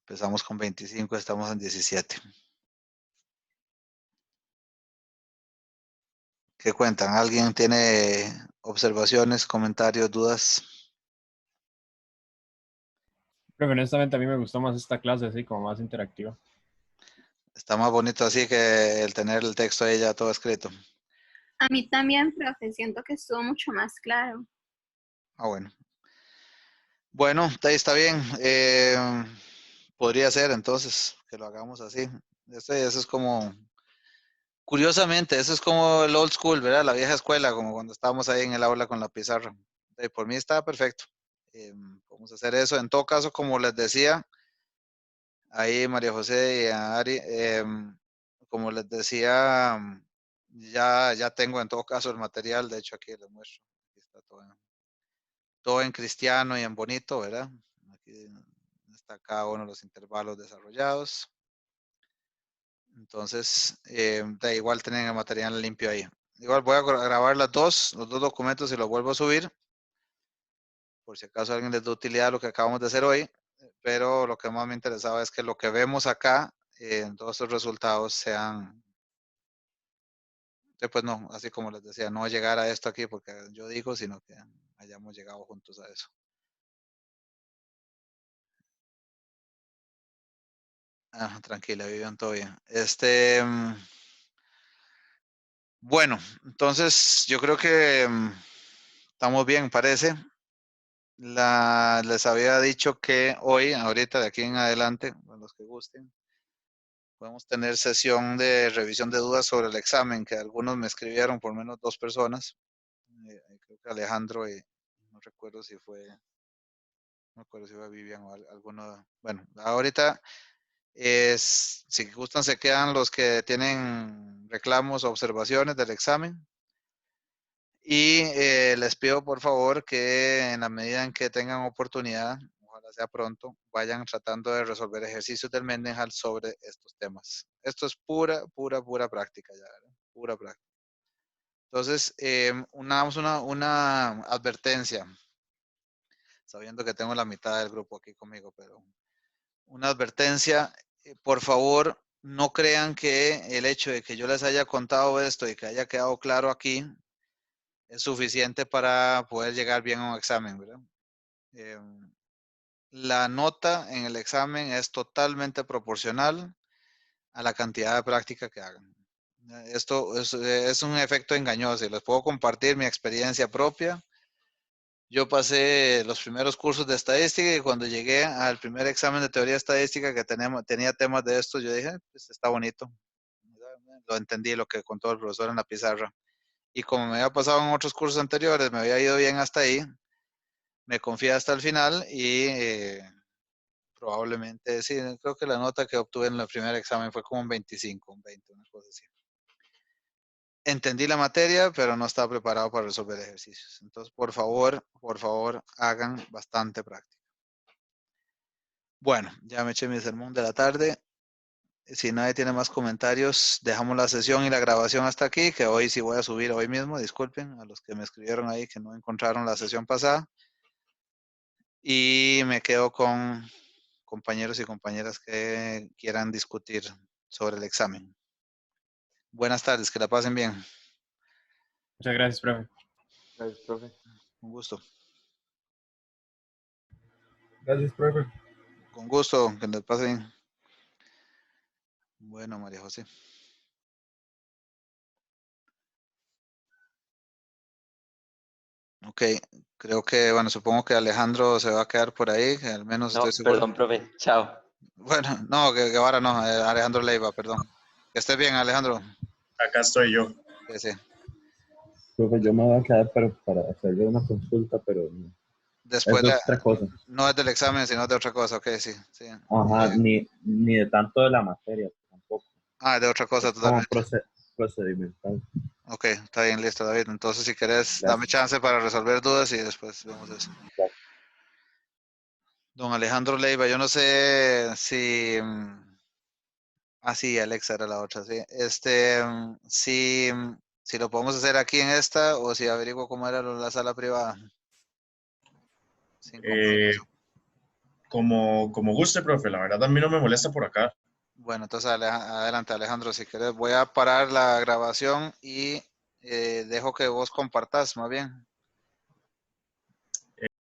Empezamos con 25, estamos en 17. ¿Qué cuentan? ¿Alguien tiene observaciones, comentarios, dudas? Pero honestamente a mí me gustó más esta clase, así como más interactiva. Está más bonito así que el tener el texto ahí ya todo escrito. A mí también, profe, siento que estuvo mucho más claro. Ah, bueno. Bueno, ahí está bien. Podría ser entonces que lo hagamos así. Eso es como, curiosamente, eso es como el old school, ¿verdad? La vieja escuela, como cuando estábamos ahí en el aula con la pizarra. Por mí está perfecto. Vamos a hacer eso. En todo caso, como les decía, ahí María José y Ari, como les decía, ya tengo en todo caso el material. De hecho, aquí les muestro. Aquí está todo en cristiano y en bonito, ¿verdad? Aquí está cada uno de los intervalos desarrollados. Entonces, da igual tener el material limpio ahí. Igual voy a grabar los dos documentos y los vuelvo a subir. Por si acaso a alguien les da utilidad lo que acabamos de hacer hoy. Pero lo que más me interesaba es que lo que vemos acá, todos estos resultados sean, pues no, así como les decía, no llegar a esto aquí porque yo digo, sino que hayamos llegado juntos a eso. Tranquila, Vivian, todo bien. Bueno, entonces yo creo que estamos bien, parece. Les había dicho que hoy, ahorita de aquí en adelante, para los que gusten, podemos tener sesión de revisión de dudas sobre el examen, que algunos me escribieron, por menos 2 personas. Creo que Alejandro y no recuerdo si fue Vivian o alguno. Bueno, ahorita si gustan se quedan los que tienen reclamos o observaciones del examen. Y les pido por favor que en la medida en que tengan oportunidad, ojalá sea pronto, vayan tratando de resolver ejercicios del Mendenhall sobre estos temas. Esto es pura práctica ya, ¿verdad? Pura práctica. Entonces, una advertencia, sabiendo que tengo la mitad del grupo aquí conmigo, pero una advertencia, por favor, no crean que el hecho de que yo les haya contado esto y que haya quedado claro aquí, es suficiente para poder llegar bien a un examen, ¿verdad? La nota en el examen es totalmente proporcional a la cantidad de práctica que hagan. Esto es un efecto engañoso y les puedo compartir mi experiencia propia. Yo pasé los primeros cursos de estadística y cuando llegué al primer examen de teoría estadística que tenía temas de esto, yo dije, pues está bonito. Lo entendí lo que contó el profesor en la pizarra. Y como me había pasado en otros cursos anteriores, me había ido bien hasta ahí, me confié hasta el final y probablemente, sí, creo que la nota que obtuve en el primer examen fue como un 25, un 20, una cosa así. Entendí la materia, pero no estaba preparado para resolver ejercicios. Entonces, por favor, hagan bastante práctica. Bueno, ya me eché mi sermón de la tarde. Si nadie tiene más comentarios, dejamos la sesión y la grabación hasta aquí, que hoy sí voy a subir hoy mismo. Disculpen a los que me escribieron ahí que no encontraron la sesión pasada. Y me quedo con compañeros y compañeras que quieran discutir sobre el examen. Buenas tardes, que la pasen bien. Muchas gracias, profe. Gracias, profe. Un gusto. Gracias, profe. Con gusto, que les pasen. Bueno, María José. Ok, creo que, bueno, supongo que Alejandro se va a quedar por ahí, que al menos No, estoy seguro. perdón, profe. Chao. Bueno, no, que ahora no, Alejandro Leiva, perdón. Que estés bien, Alejandro. Acá estoy yo. Sí, sí. Profe, yo me voy a quedar para hacerle una consulta, pero después Eso es otra cosa. no es del examen, sino de otra cosa, ok, sí, sí. Ajá, ni de tanto de la materia tampoco. Ah, de otra cosa Es como totalmente. procedimental. Ok, está bien, listo, David. Entonces, si querés, dame Gracias. chance para resolver dudas y después vemos eso. Don Alejandro Leiva, yo no sé si... Ah, sí, Alexa era la otra, sí. Si lo podemos hacer aquí en esta o si averiguo cómo era la sala privada. Sin Eh, compromiso. como guste, profe, la verdad a mí no me molesta por acá. Bueno, entonces adelante, Alejandro, si querés. Voy a parar la grabación y dejo que vos compartas, más bien.